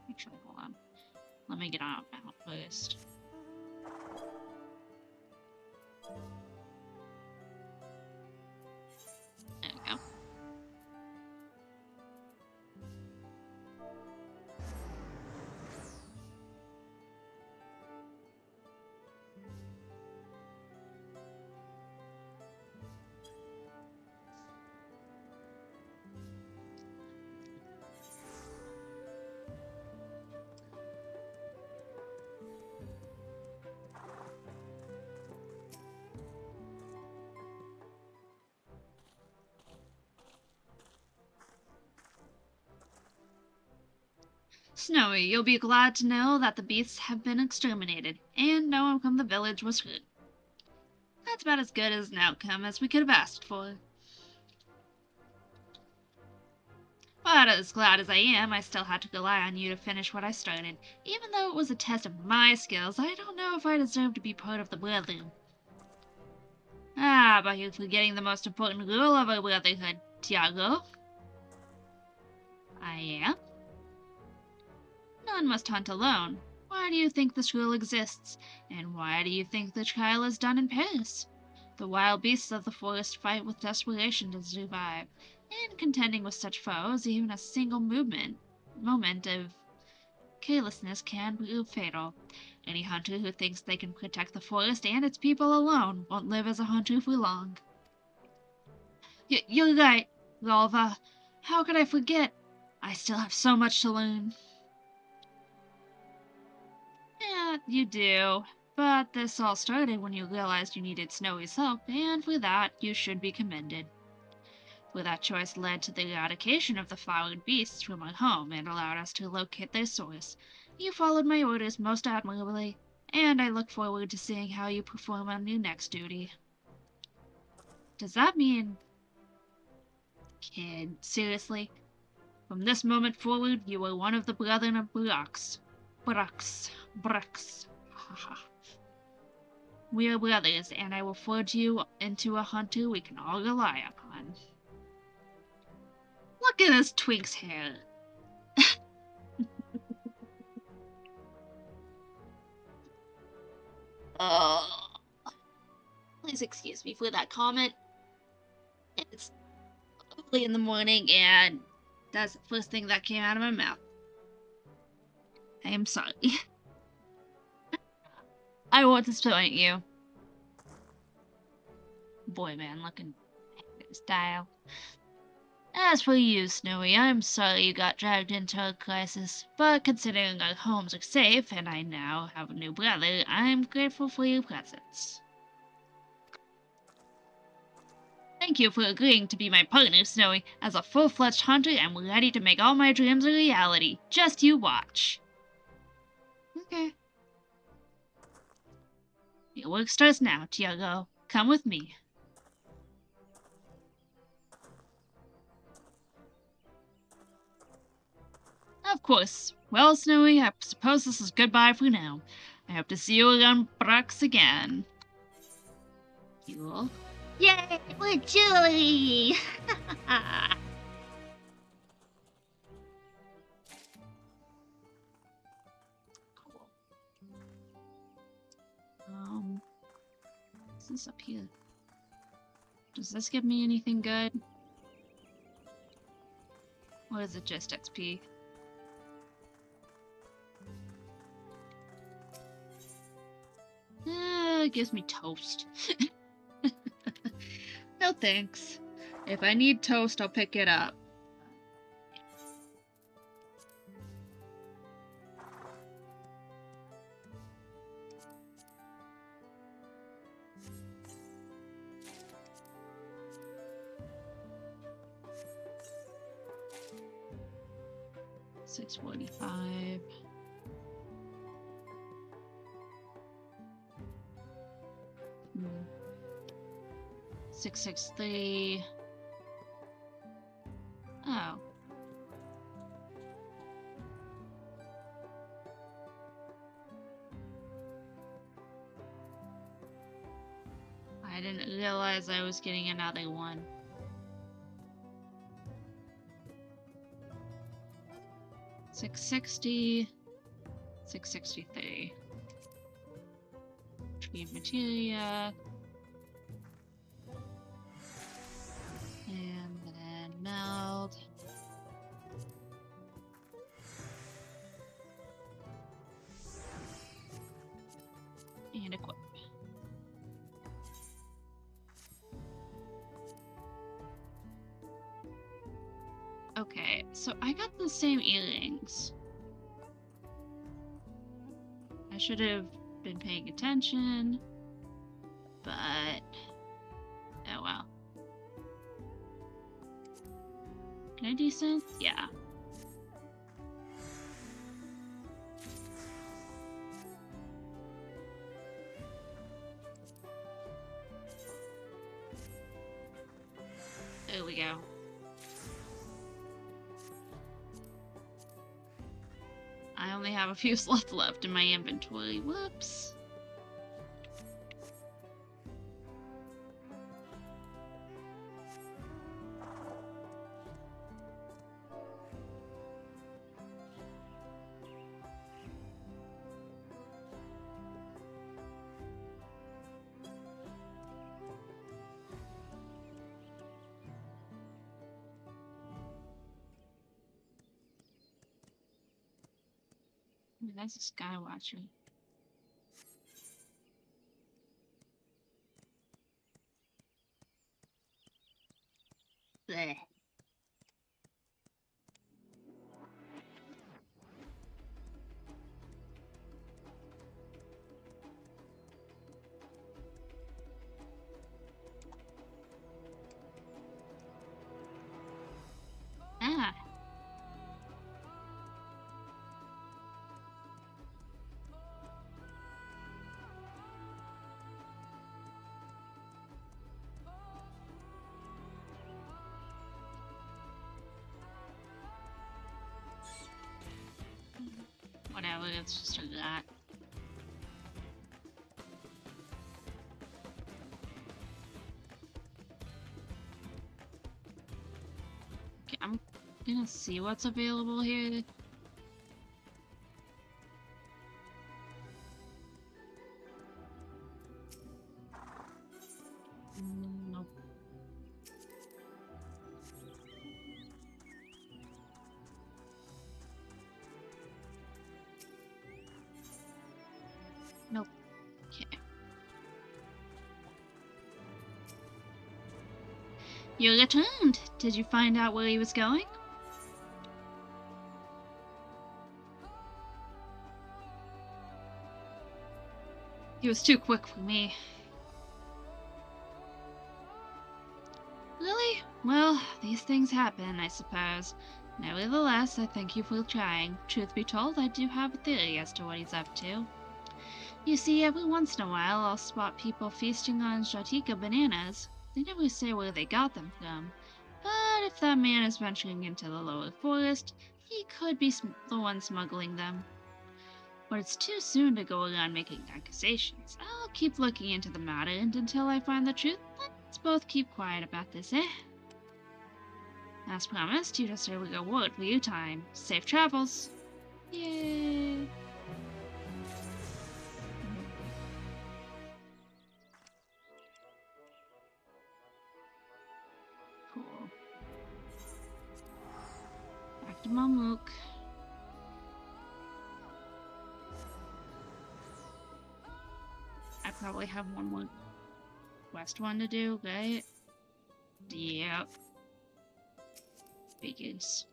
Speaker 1: Actually, hold on. Let me get out first. There we go. Snowy, you'll be glad to know that the beasts have been exterminated, and no one from the village was hurt. That's about as good as an outcome as we could have asked for. But as glad as I am, I still had to rely on you to finish what I started. Even though it was a test of my skills, I don't know if I deserve to be part of the Brotherhood. Ah, but you're forgetting the most important rule of our Brotherhood, Tiago. I am? None must hunt alone. Why do you think this rule exists? And why do you think the trial is done in Paris? The wild beasts of the forest fight with desperation to survive, and contending with such foes, even a single moment of carelessness can prove fatal. Any hunter who thinks they can protect the forest and its people alone won't live as a hunter for long. You're right, Rolva. How could I forget? I still have so much to learn. Yeah, you do. But this all started when you realized you needed Snowy's help, and for that, you should be commended. For that choice led to the eradication of the flowered beasts from our home and allowed us to locate their source. You followed my orders most admirably, and I look forward to seeing how you perform on your next duty. Does that mean... Kid, seriously? From this moment forward, you are one of the Brethren of Brux. Brux. Haha. We are brothers, and I will forge you into a hunter we can all rely upon. Look at this twink's hair. Please excuse me for that comment. It's early in the morning, and that's the first thing that came out of my mouth. I am sorry. I won't disappoint you. Boy, man, looking at style. As for you, Snowy, I'm sorry you got dragged into a crisis, but considering our homes are safe and I now have a new brother, I'm grateful for your presence. Thank you for agreeing to be my partner, Snowy. As a full-fledged hunter, I'm ready to make all my dreams a reality. Just you watch. Okay. Your work starts now, Tiago. Come with me. Of course. Well, Snowy, I suppose this is goodbye for now. I hope to see you around Brux again. Cool. Yay! We're Julie! Cool. What's this up here? Does this give me anything good? Or is it just XP? It gives me toast. No thanks. If I need toast, I'll pick it up. $6.45. 663. Oh. I didn't realize I was getting another one. $660. 663. Tree materia. And then meld. And equip. Okay, so I got the same earrings. I should have been paying attention, but oh well. Can I do sense? Yeah. There we go. I only have a few slots left in my inventory. Whoops. Ooh, that's a Skywatcher. Bleh. Ah. Whatever, it's just a lot. Okay, I'm gonna see what's available here. Nope. Nope. Okay. You returned. Did you find out where he was going? He was too quick for me. Really? Well, these things happen, I suppose. Nevertheless, I thank you for trying. Truth be told, I do have a theory as to what he's up to. You see, every once in a while, I'll spot people feasting on Jatika bananas. They never say where they got them from. But if that man is venturing into the lower forest, he could be the one smuggling them. But it's too soon to go around making accusations. I'll keep looking into the matter, and until I find the truth, let's both keep quiet about this, eh? As promised, you deserve a reward for your time. Safe travels! Yay! Cool. Back to Mamuk. I probably have one more quest one to do, right? Yep. Figures.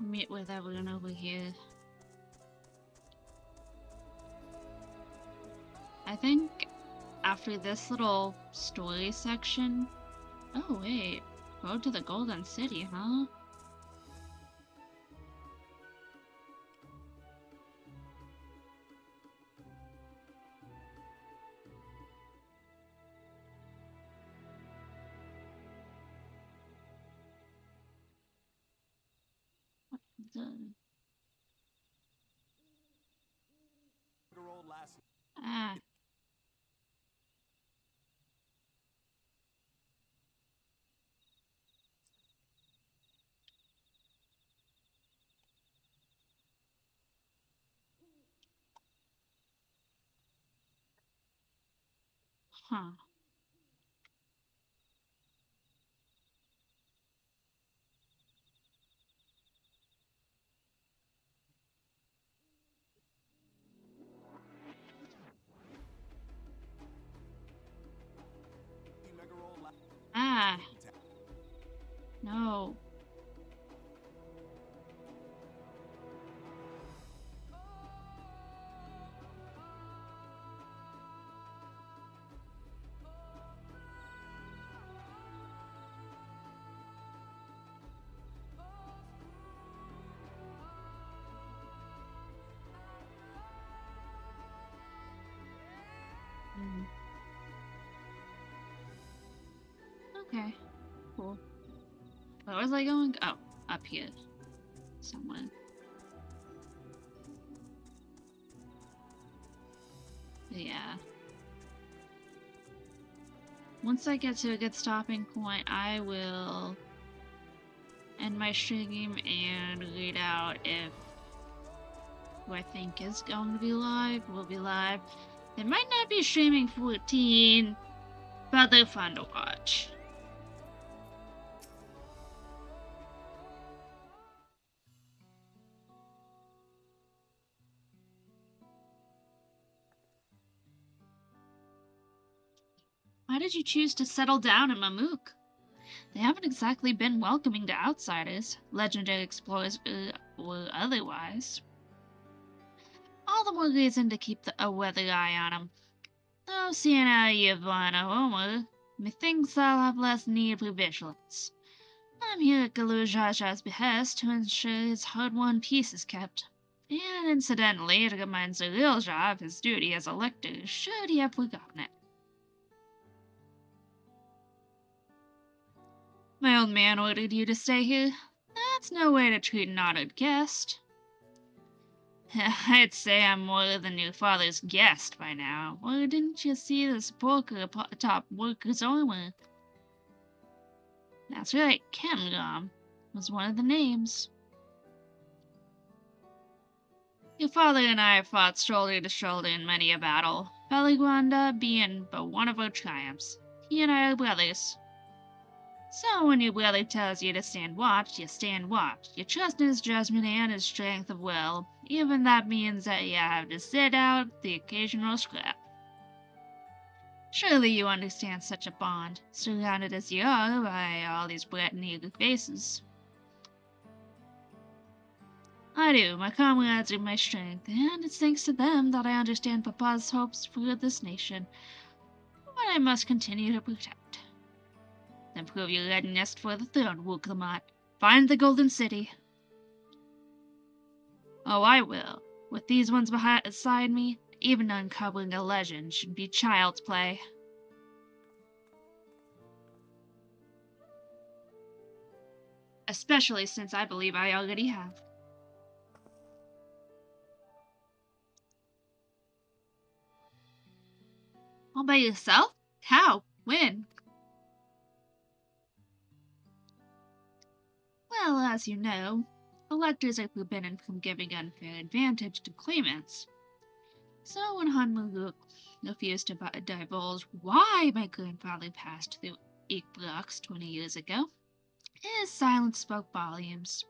Speaker 1: I'll meet with everyone over here. I think after this little story section... Oh wait, road to the Golden City, huh? What the... Ah. Huh. Ah. No. Mm. Okay. Cool. Where was I going? Oh, up here. Somewhere. Yeah. Once I get to a good stopping point, I will end my stream and read out if who I think is going to be live will be live. They might not be streaming 14 but they're fun to watch. Why did you choose to settle down in Mamook? They haven't exactly been welcoming to outsiders, legendary explorers or otherwise. All the more reason to keep a weather eye on 'em. Though seeing how you've won a homer, methinks I'll have less need for vigilance. I'm here at Galoo Jaja's behest to ensure his hard-won peace is kept. And incidentally, it reminds the real Jah of his duty as a lector, should he have forgotten it. My old man ordered you to stay here. That's no way to treat an honored guest. I'd say I'm more than your father's guest by now. Or didn't you see the sepulchre atop Worker's armor? That's right, Kemgom was one of the names. Your father and I have fought shoulder to shoulder in many a battle, Beliguanda being but one of our triumphs. He and I are brothers. So when your brother tells you to stand watch, you stand watch. You trust in his judgment and his strength of will, even that means that you have to sit out the occasional scrap. Surely you understand such a bond, surrounded as you are by all these bright and eager faces. I do. My comrades are my strength, and it's thanks to them that I understand Papa's hopes for this nation, what I must continue to protect. Then prove your readiness for the throne, Wuklamot. Find the Golden City. Oh, I will. With these ones beside me, even uncovering a legend should be child's play. Especially since I believe I already have. All by yourself? How? When? Well, as you know, electors are forbidden from giving unfair advantage to claimants. So when Hanmuruk refused to divulge why my grandfather passed through Equinox 20 years ago, his silence spoke volumes.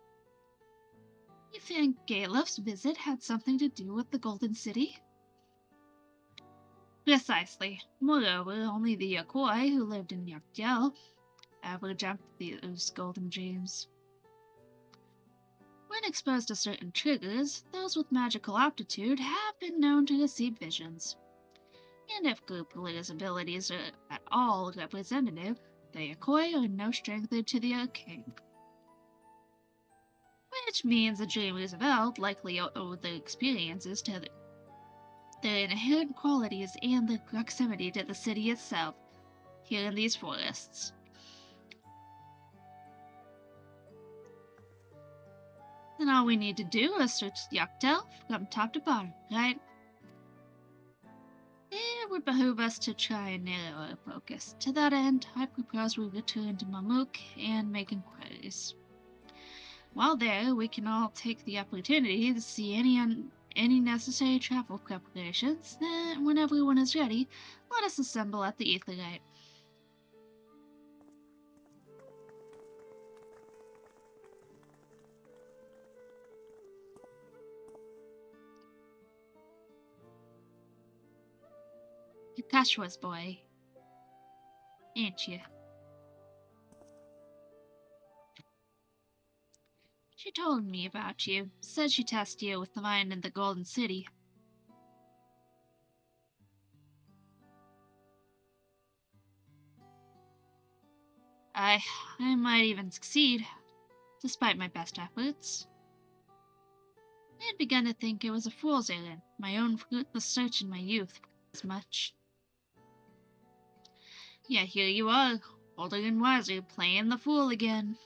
Speaker 1: You think Galef's visit had something to do with the Golden City? Precisely. Moreover, only the Yakoi who lived in Yakdel ever jumped those golden dreams. When exposed to certain triggers, those with magical aptitude have been known to receive visions. And if group leaders' abilities are at all representative, the Yakoi are no stranger to the arcane. Which means the dreamers of Eld likely owe their experiences to their inherent qualities and their proximity to the city itself, here in these forests. Then all we need to do is search Yakdel from top to bottom, right? It would behoove us to try and narrow our focus. To that end, I propose we return to Mamook and make inquiries. While there, we can all take the opportunity to see any necessary travel preparations. Then, when everyone is ready, let us assemble at the Aetherite. You're Kashua's boy, ain't you? She told me about you. Said she tested you with the mine in the Golden City. I might even succeed, despite my best efforts. I had begun to think it was a fool's errand, my own fruitless search in my youth, as much. Yet here you are, older and wiser, playing the fool again.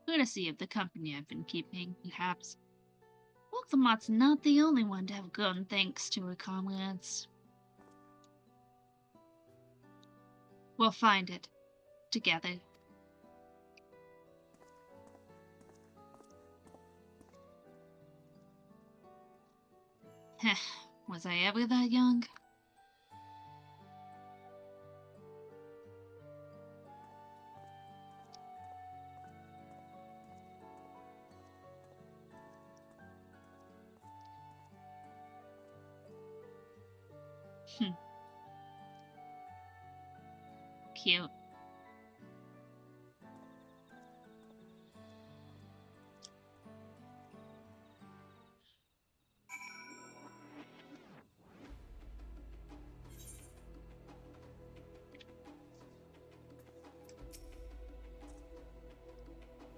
Speaker 1: Courtesy of the company I've been keeping, perhaps. Wolfamot's not the only one to have grown thanks to her comrades. We'll find it. Together. Was I ever that young? Cute.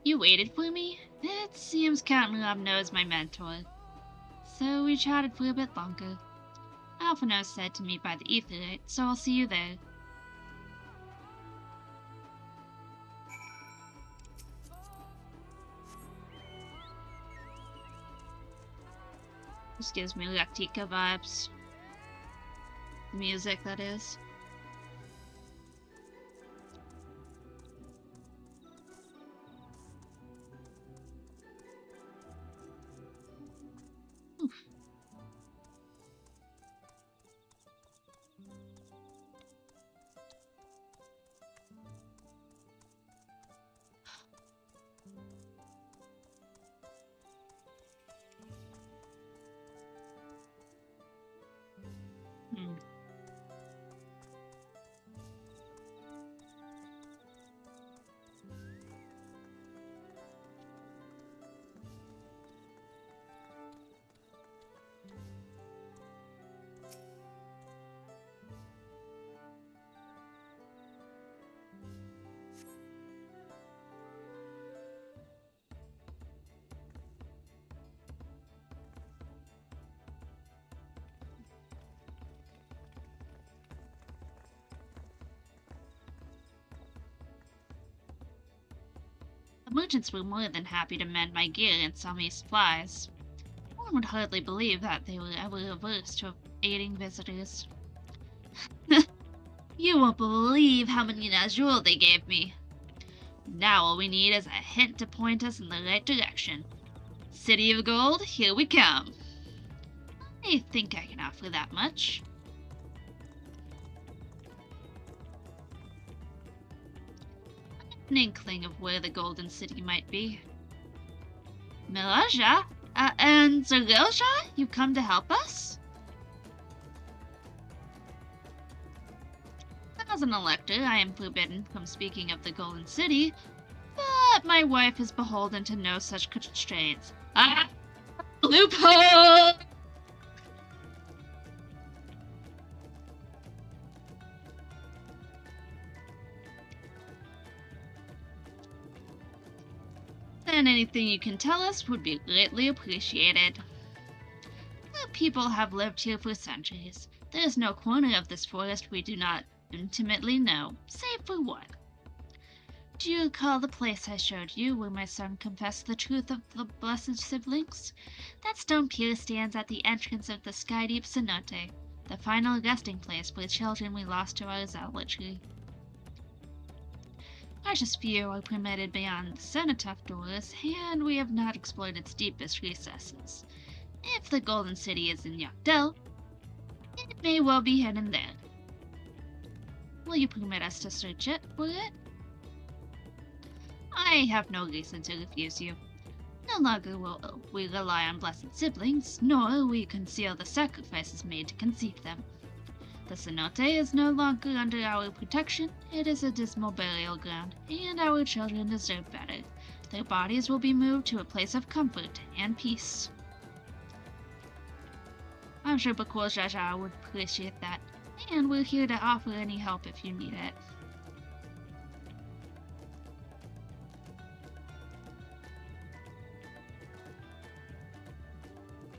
Speaker 1: You waited for me? It seems Count Lobno is my mentor. So we chatted for a bit longer. Alphino said to meet by the Etherite, so I'll see you there. This gives me Lactica vibes. Music, that is. Oof. The merchants were more than happy to mend my gear and sell me supplies. One would hardly believe that they were ever averse to aiding visitors. You won't believe how many Najul they gave me. Now all we need is a hint to point us in the right direction. City of Gold, here we come. I think I can offer that much. An inkling of where the Golden City might be. Miraja? And Zergelja? You come to help us? As an elector, I am forbidden from speaking of the Golden City, but my wife is beholden to no such constraints. Ah! Loophole! Then anything you can tell us would be greatly appreciated. The people have lived here for centuries. There is no corner of this forest we do not intimately know, save for one. Do you recall the place I showed you where my son confessed the truth of the blessed siblings? That stone pier stands at the entrance of the sky-deep cenote, the final resting place for the children we lost to our zealotry. Precious few are permitted beyond the cenotaph doors, and we have not explored its deepest recesses. If the Golden City is in Yakdel, it may well be hidden there. Will you permit us to search it for it? I have no reason to refuse you. No longer will we rely on blessed siblings, nor will we conceal the sacrifices made to conceive them. The cenote is no longer under our protection. It is a dismal burial ground, and our children deserve better. Their bodies will be moved to a place of comfort and peace. I'm sure Bakul Jaja would appreciate that, and we're here to offer any help if you need it.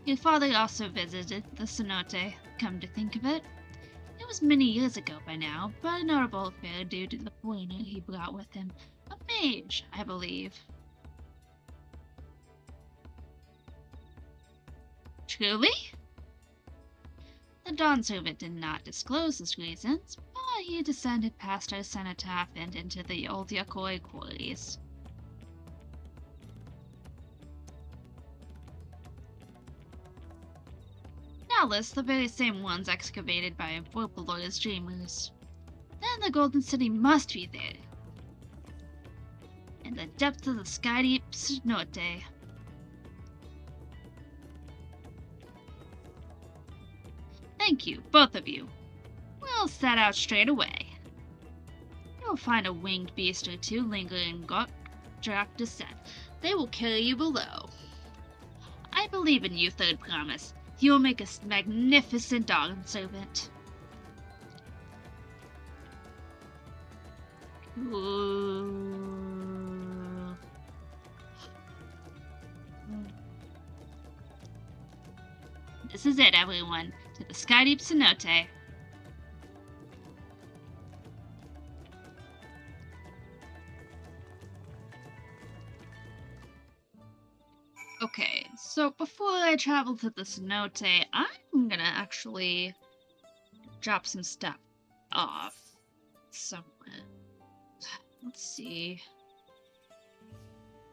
Speaker 1: Your father also visited the cenote, come to think of it. It was many years ago by now, but a notable affair due to the foreigner he brought with him. A mage, I believe. Truly? The Dawn servant did not disclose his reasons, but he descended past our cenotaph and into the old Yakoi quarries. Now Doubtless the very same ones excavated by Vorpalor's dreamers. Then the Golden City must be there. In the depths of the sky deep cenote. Thank you, both of you. We'll set out straight away. You'll find a winged beast or two lingering in dark descent. They will carry you below. I believe in you, Third Promise. You will make a magnificent dog servant. Ooh. This is it, everyone. To the sky deep cenote. Okay, so before I travel to the cenote, I'm gonna actually drop some stuff off somewhere. Let's see.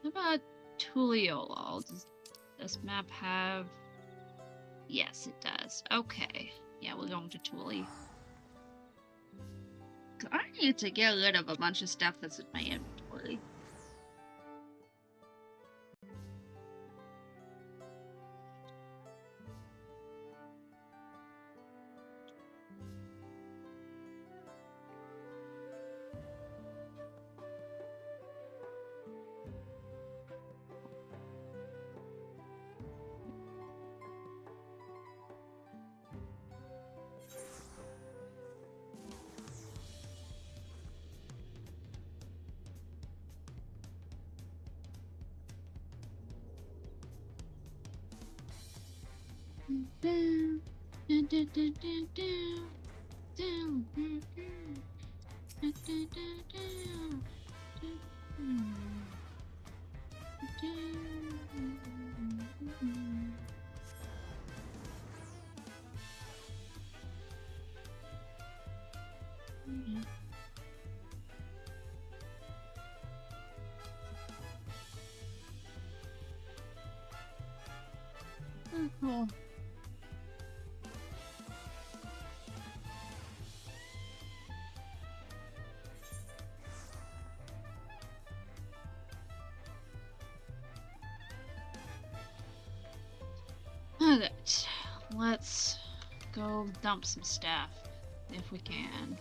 Speaker 1: How about Tuliolol? Does this map have... Yes, it does. Okay. Yeah, we're going to Tuli. I need to get rid of a bunch of stuff that's in my inventory. Oh, cool. Alright, let's go dump some stuff, if we can.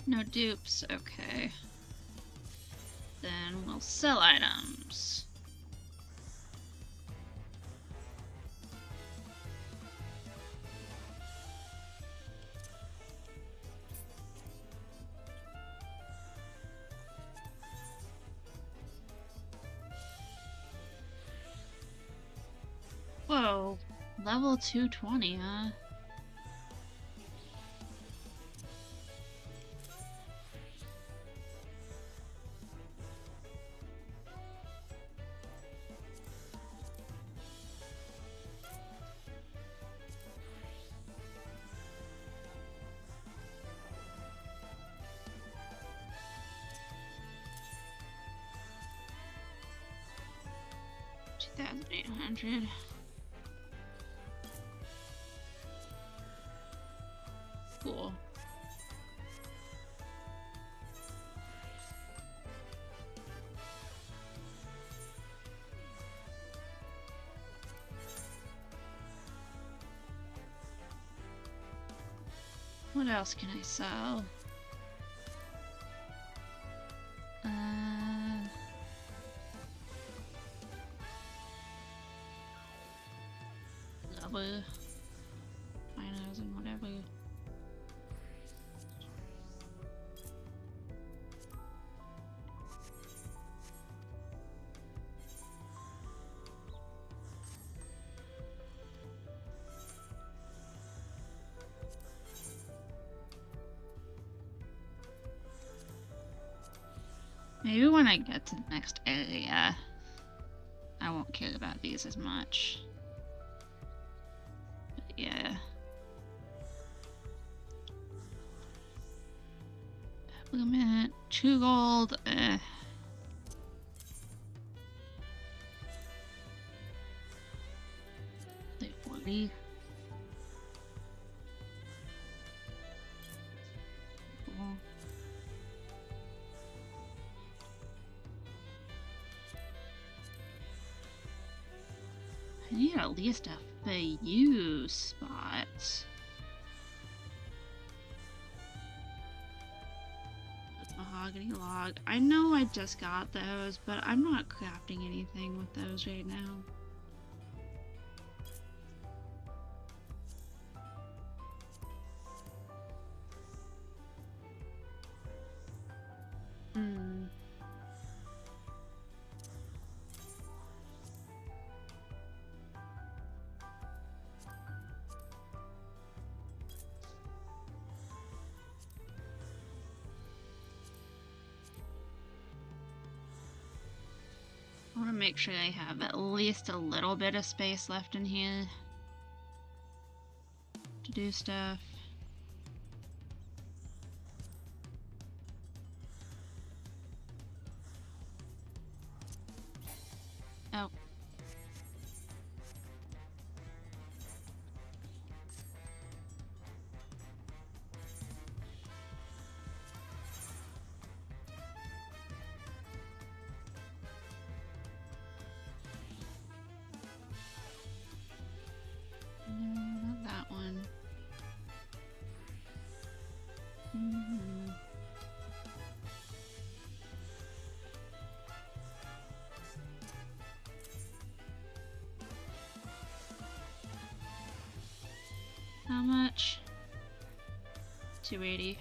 Speaker 1: No dupes, okay. Then we'll sell items. Whoa, level 220, huh? $2,800. Cool. What else can I sell? Rubber. Miners and whatever. Maybe when I get to the next area, I won't care about these as much. Yeah. Wait a minute. 2 gold. 40. Cool. I need at least a FAU spot. Mahogany log. I know I just got those, but I'm not crafting anything with those right now. I want to make sure I have at least a little bit of space left in here to do stuff. Oh. No, not that one. How much? 280.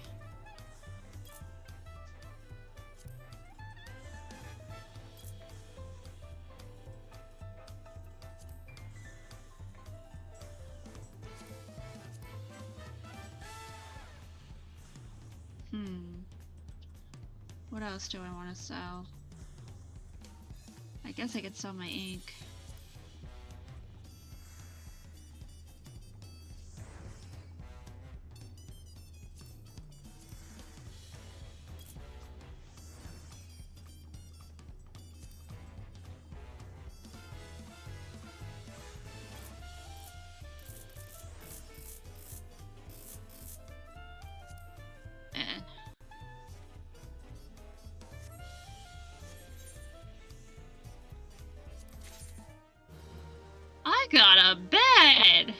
Speaker 1: What else do I want to sell? I guess I could sell my ink. I got a bed!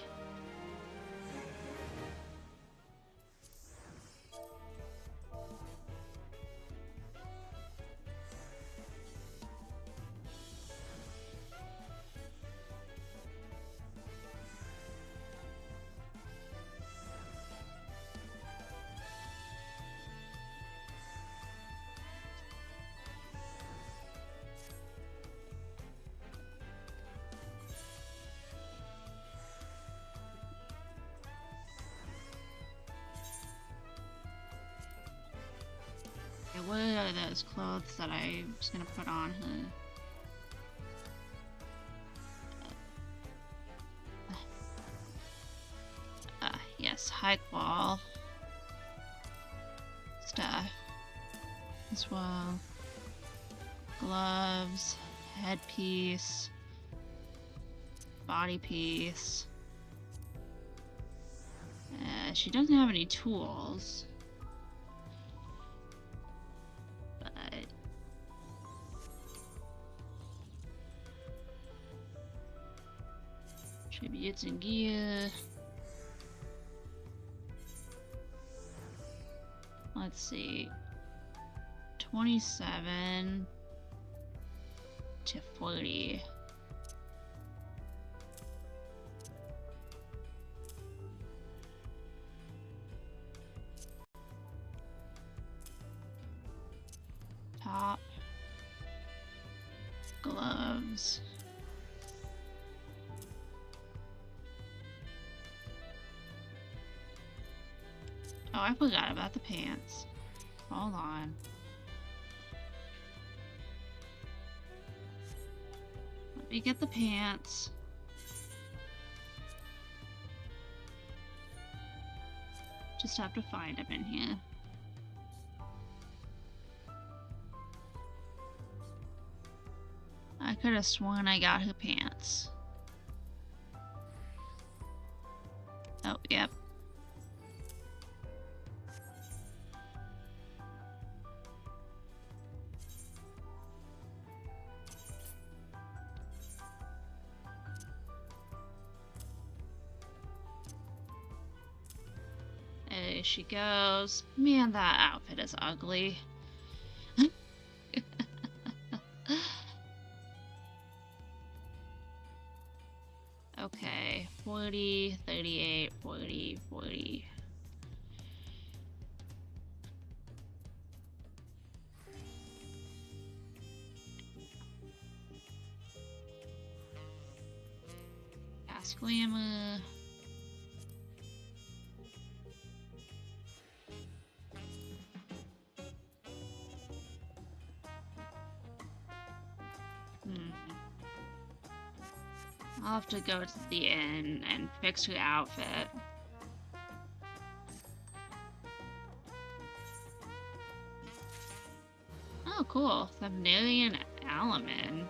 Speaker 1: What are those clothes that I'm just gonna put on her? Yes, high qual stuff as well. Gloves, headpiece, body piece. She doesn't have any tools. Tributes and gear. Let's see. 27 to 40. Top. Gloves. Oh, I forgot about the pants. Hold on. Let me get the pants. Just have to find him in here. I could have sworn I got her pants. Oh, yep. There she goes. Man, that outfit is ugly. Okay, 40, 38, 40, 40. Ask Grandma. I'll have to go to the inn and fix her outfit. Oh, cool. Thamnarian Alaman.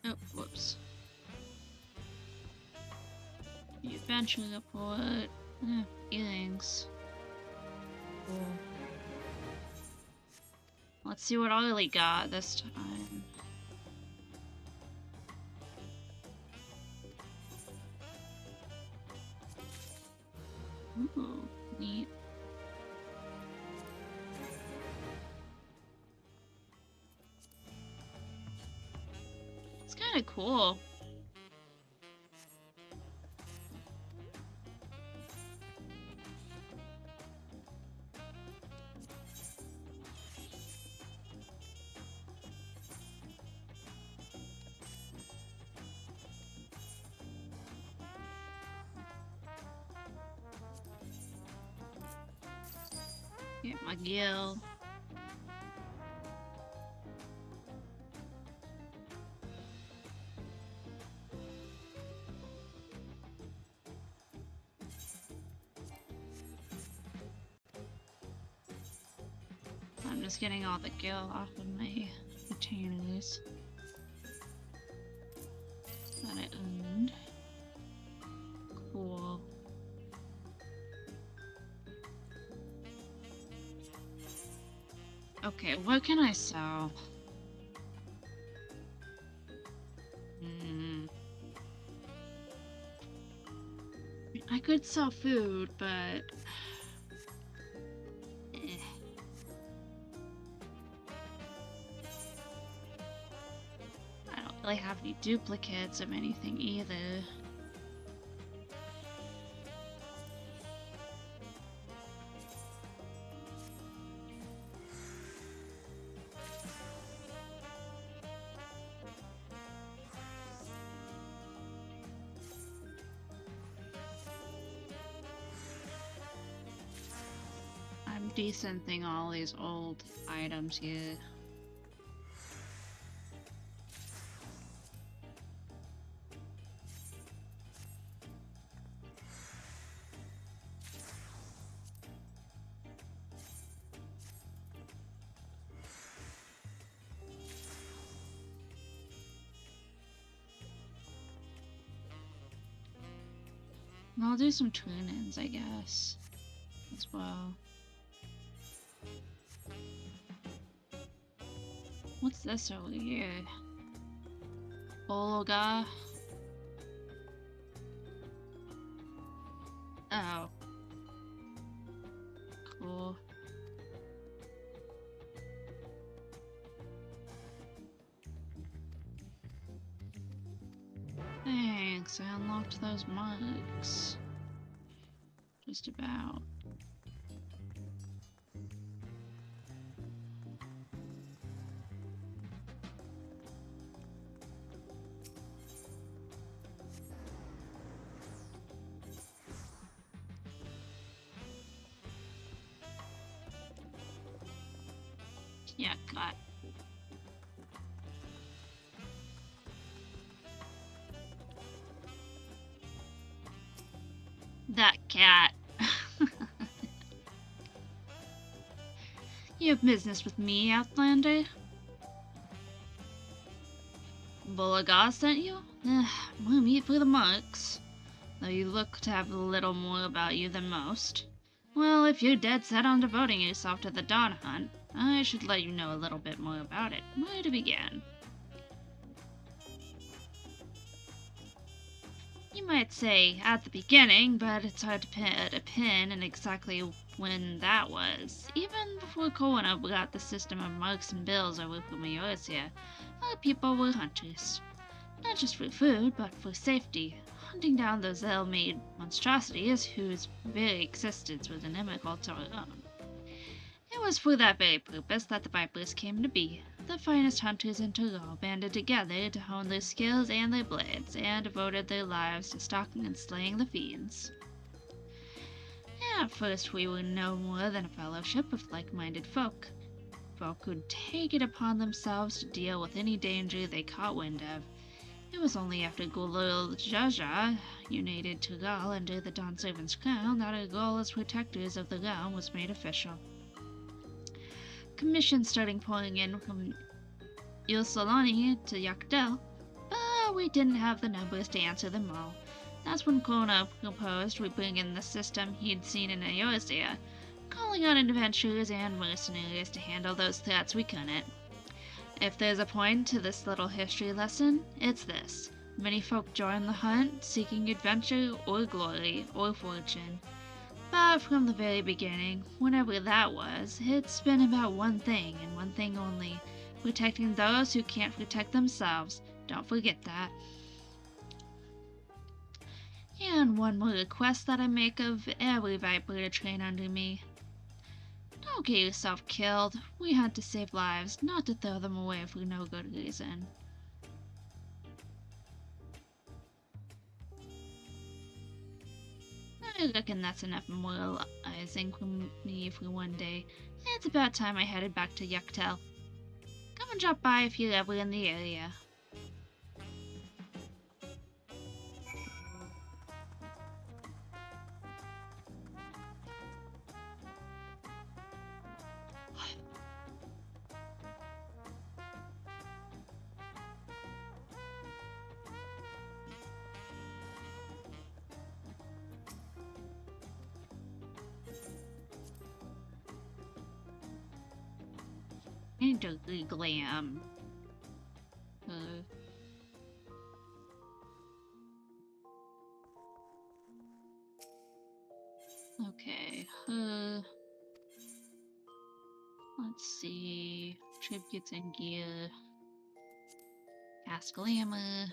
Speaker 1: Oh, whoops. The adventure report. Feelings. Cool. Let's see what Ollie got this time. Ooh, neat. It's kind of cool. Get my gill. I'm just getting all the gill off of my retainers that I owned. Cool. Okay, what can I sell? I could sell food, but I don't really have any duplicates of anything either. I'm decenting all these old items here. And I'll do some tune-ins, I guess, as well. What's this over here? Bologa? Oh. Cool. Thanks, I unlocked those mugs. Just about. Yeah, got. That cat. You have business with me, Outlander? Bulligar sent you? More meat for the marks. Though you look to have a little more about you than most. Well, if you're dead set on devoting yourself to the Dawn Hunt, I should let you know a little bit more about it. Where to begin? You might say at the beginning, but it's hard to put a pin in exactly when that was. Even before Koana got the system of marks and bills over from Eorzea, our people were hunters. Not just for food, but for safety, hunting down those ill-made monstrosities whose very existence was inimical to our own. It was for that very purpose that the Vipers came to be. The finest hunters in Tyrol banded together to hone their skills and their blades, and devoted their lives to stalking and slaying the fiends. At first we were no more than a fellowship of like-minded folk who'd take it upon themselves to deal with any danger they caught wind of. It was only after Gulul Jaja united Tyrol under the Dawn Servant's crown that our role as protectors of the realm was made official. Commissions starting pouring in from Yulsalani to Yakdel, but we didn't have the numbers to answer them all. That's when Kona proposed we bring in the system he'd seen in Eorzea, calling on adventurers and mercenaries to handle those threats we couldn't. If there's a point to this little history lesson, it's this. Many folk join the hunt, seeking adventure or glory or fortune. But from the very beginning, whenever that was, it's been about one thing and one thing only. Protecting those who can't protect themselves. Don't forget that. And one more request that I make of every Viper to train under me. Don't get yourself killed. We hunt to save lives, not to throw them away for no good reason. I reckon that's enough moralizing from me for one day. It's about time I headed back to Yuktel. Come and drop by if you're ever in the area. I need to glam. Okay. Let's see. Tributes and gear. Ask glamour.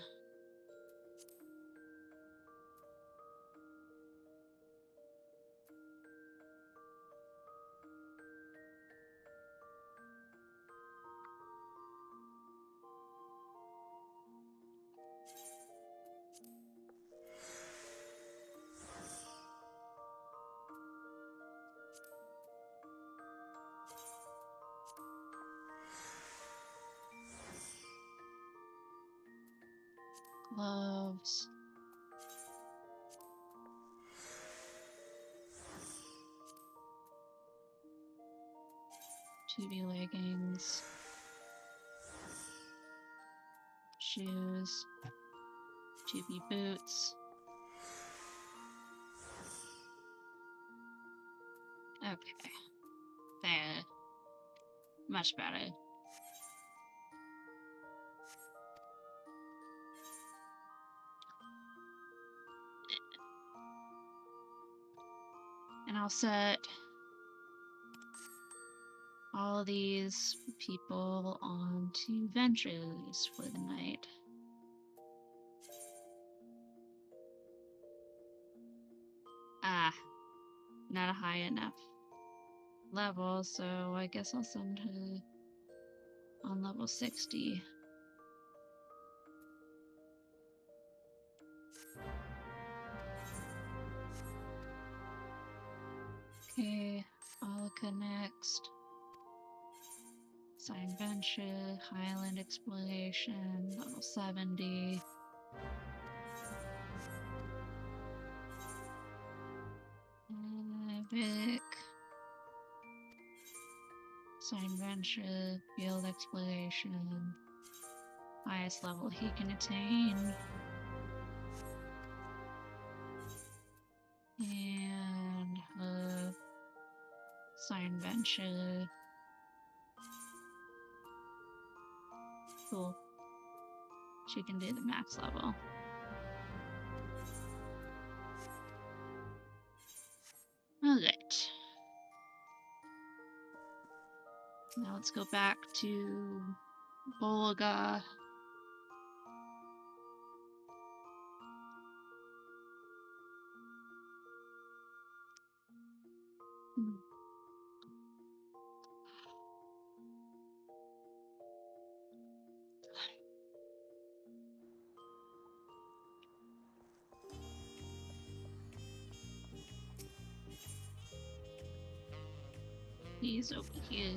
Speaker 1: Gloves. Tubby leggings. Shoes. Tubby boots. Okay. There. Much better. And I'll set all of these people onto ventures for the night. Ah, not a high enough level, so I guess I'll send her on level 60. Okay, Alka next. Sign Venture, Highland Exploration, level 70. Epic. Sign Venture, Field Exploration. Highest level he can attain. And Sign Venture. Cool. She can do the max level. Alright. Now let's go back to Bolga. He's over here.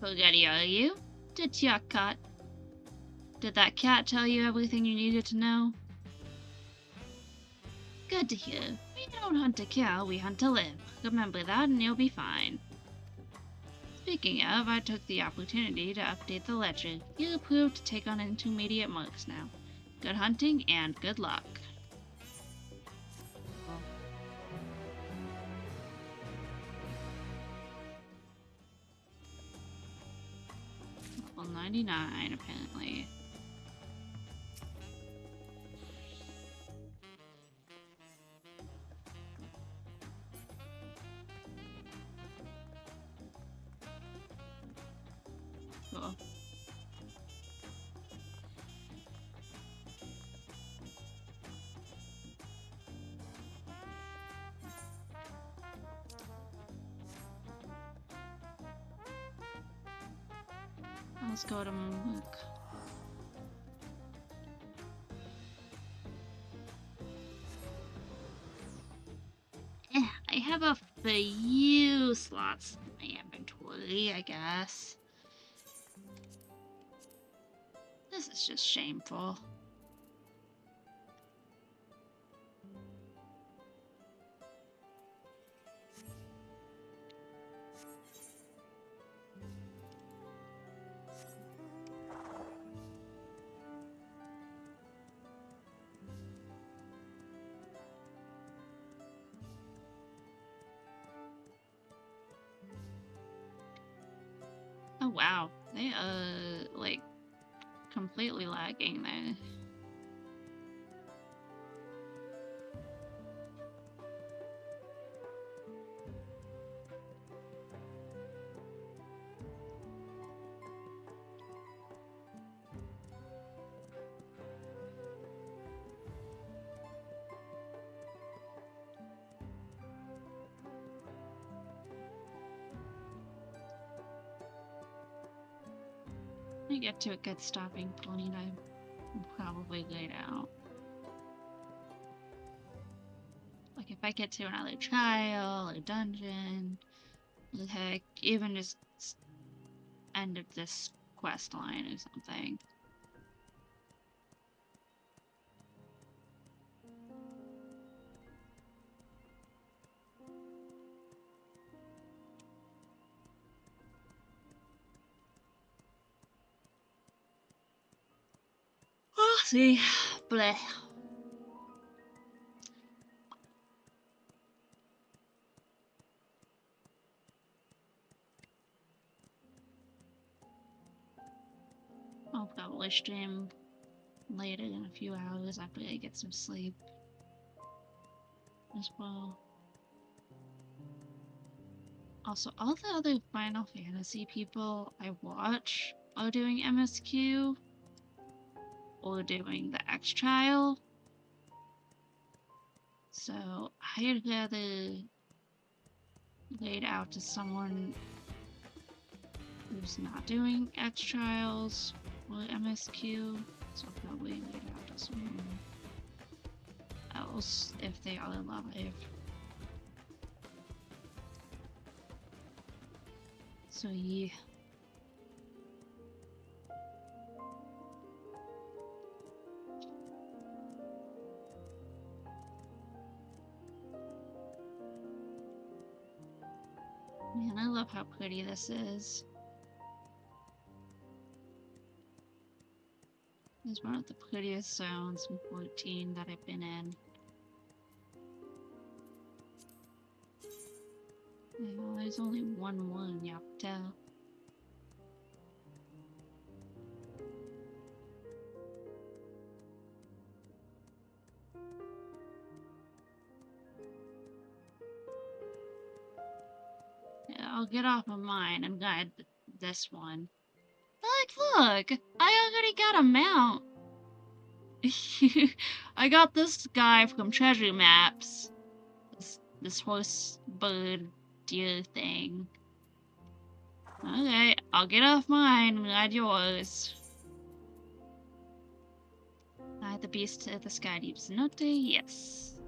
Speaker 1: Spaghetti, are you? Did that cat tell you everything you needed to know? Good to hear. We don't hunt to kill, we hunt to live. Remember that and you'll be fine. Speaking of, I took the opportunity to update the ledger. You're approved to take on intermediate marks now. Good hunting and good luck. Level 99, apparently. Cool. Let's go to Mook. I have a few slots in my inventory, I guess. This is just shameful. Oh wow, they are like completely lagging there. I get to a good stopping point, I'm probably laid out. Like if I get to another trial or dungeon, or heck, even just end of this quest line or something. We'll see. Bleh. I'll probably stream later in a few hours after I get some sleep as well. Also, all the other Final Fantasy people I watch are doing MSQ or doing the X trial. So I'd rather laid out to someone who's not doing X trials or MSQ. So I'll probably laid out to someone else if they are alive. So yeah. Man, I love how pretty this is. It's one of the prettiest zones in 14 that I've been in. Well, there's only one, you have to tell. Yeah, I'll get off of mine and guide this one. Look! I already got a mount! I got this guy from Treasure Maps. This horse, bird, deer thing. Okay, I'll get off mine and ride yours. Ride the beast to the sky deep cenote, yes.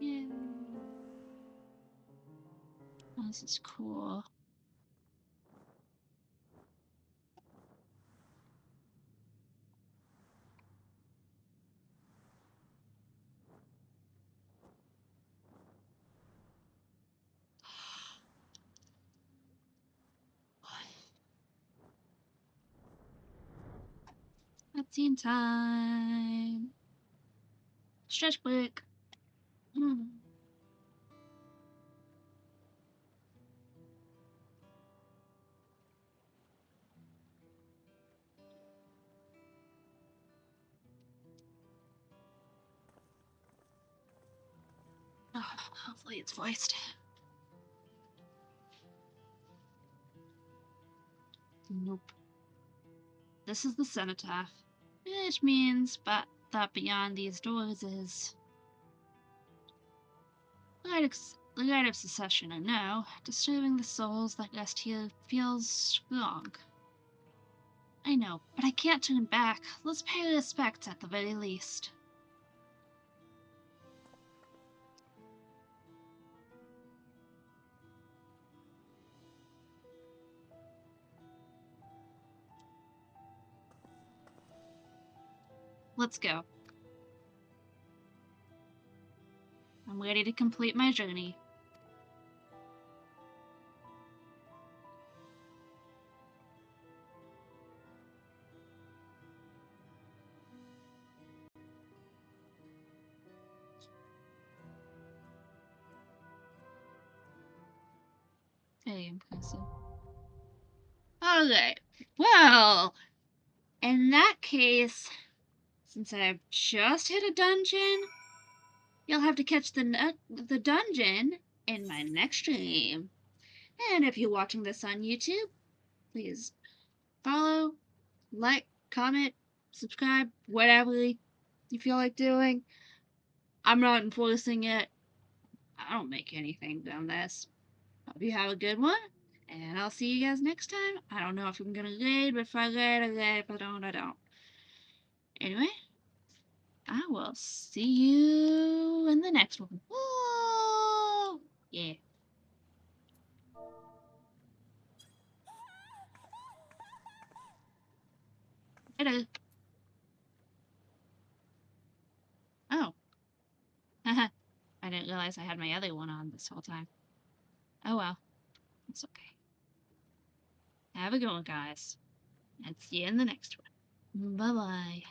Speaker 1: Yeah. Oh, this is cool. Cutscene time. Stretch break. Mm. Oh, hopefully it's voiced. Nope. This is the cenotaph, which means that beyond these doors is the light of secession, or no, disturbing the souls that rest here feels wrong. I know, but I can't turn back. Let's pay respect at the very least. Let's go. I'm ready to complete my journey. Very impressive. Alright, well, in that case, since I've just hit a dungeon, you'll have to catch the dungeon in my next stream. And if you're watching this on YouTube, please follow, like, comment, subscribe, whatever you feel like doing. I'm not enforcing it. I don't make anything on this. Hope you have a good one, and I'll see you guys next time. I don't know if I'm gonna raid, but if I raid, I raid. If I don't, I don't. Anyway, I will see you in the next one. Woo! Yeah. Hello. Oh. Haha. I didn't realize I had my other one on this whole time. Oh well. It's okay. Have a good one, guys. And see you in the next one. Bye-bye.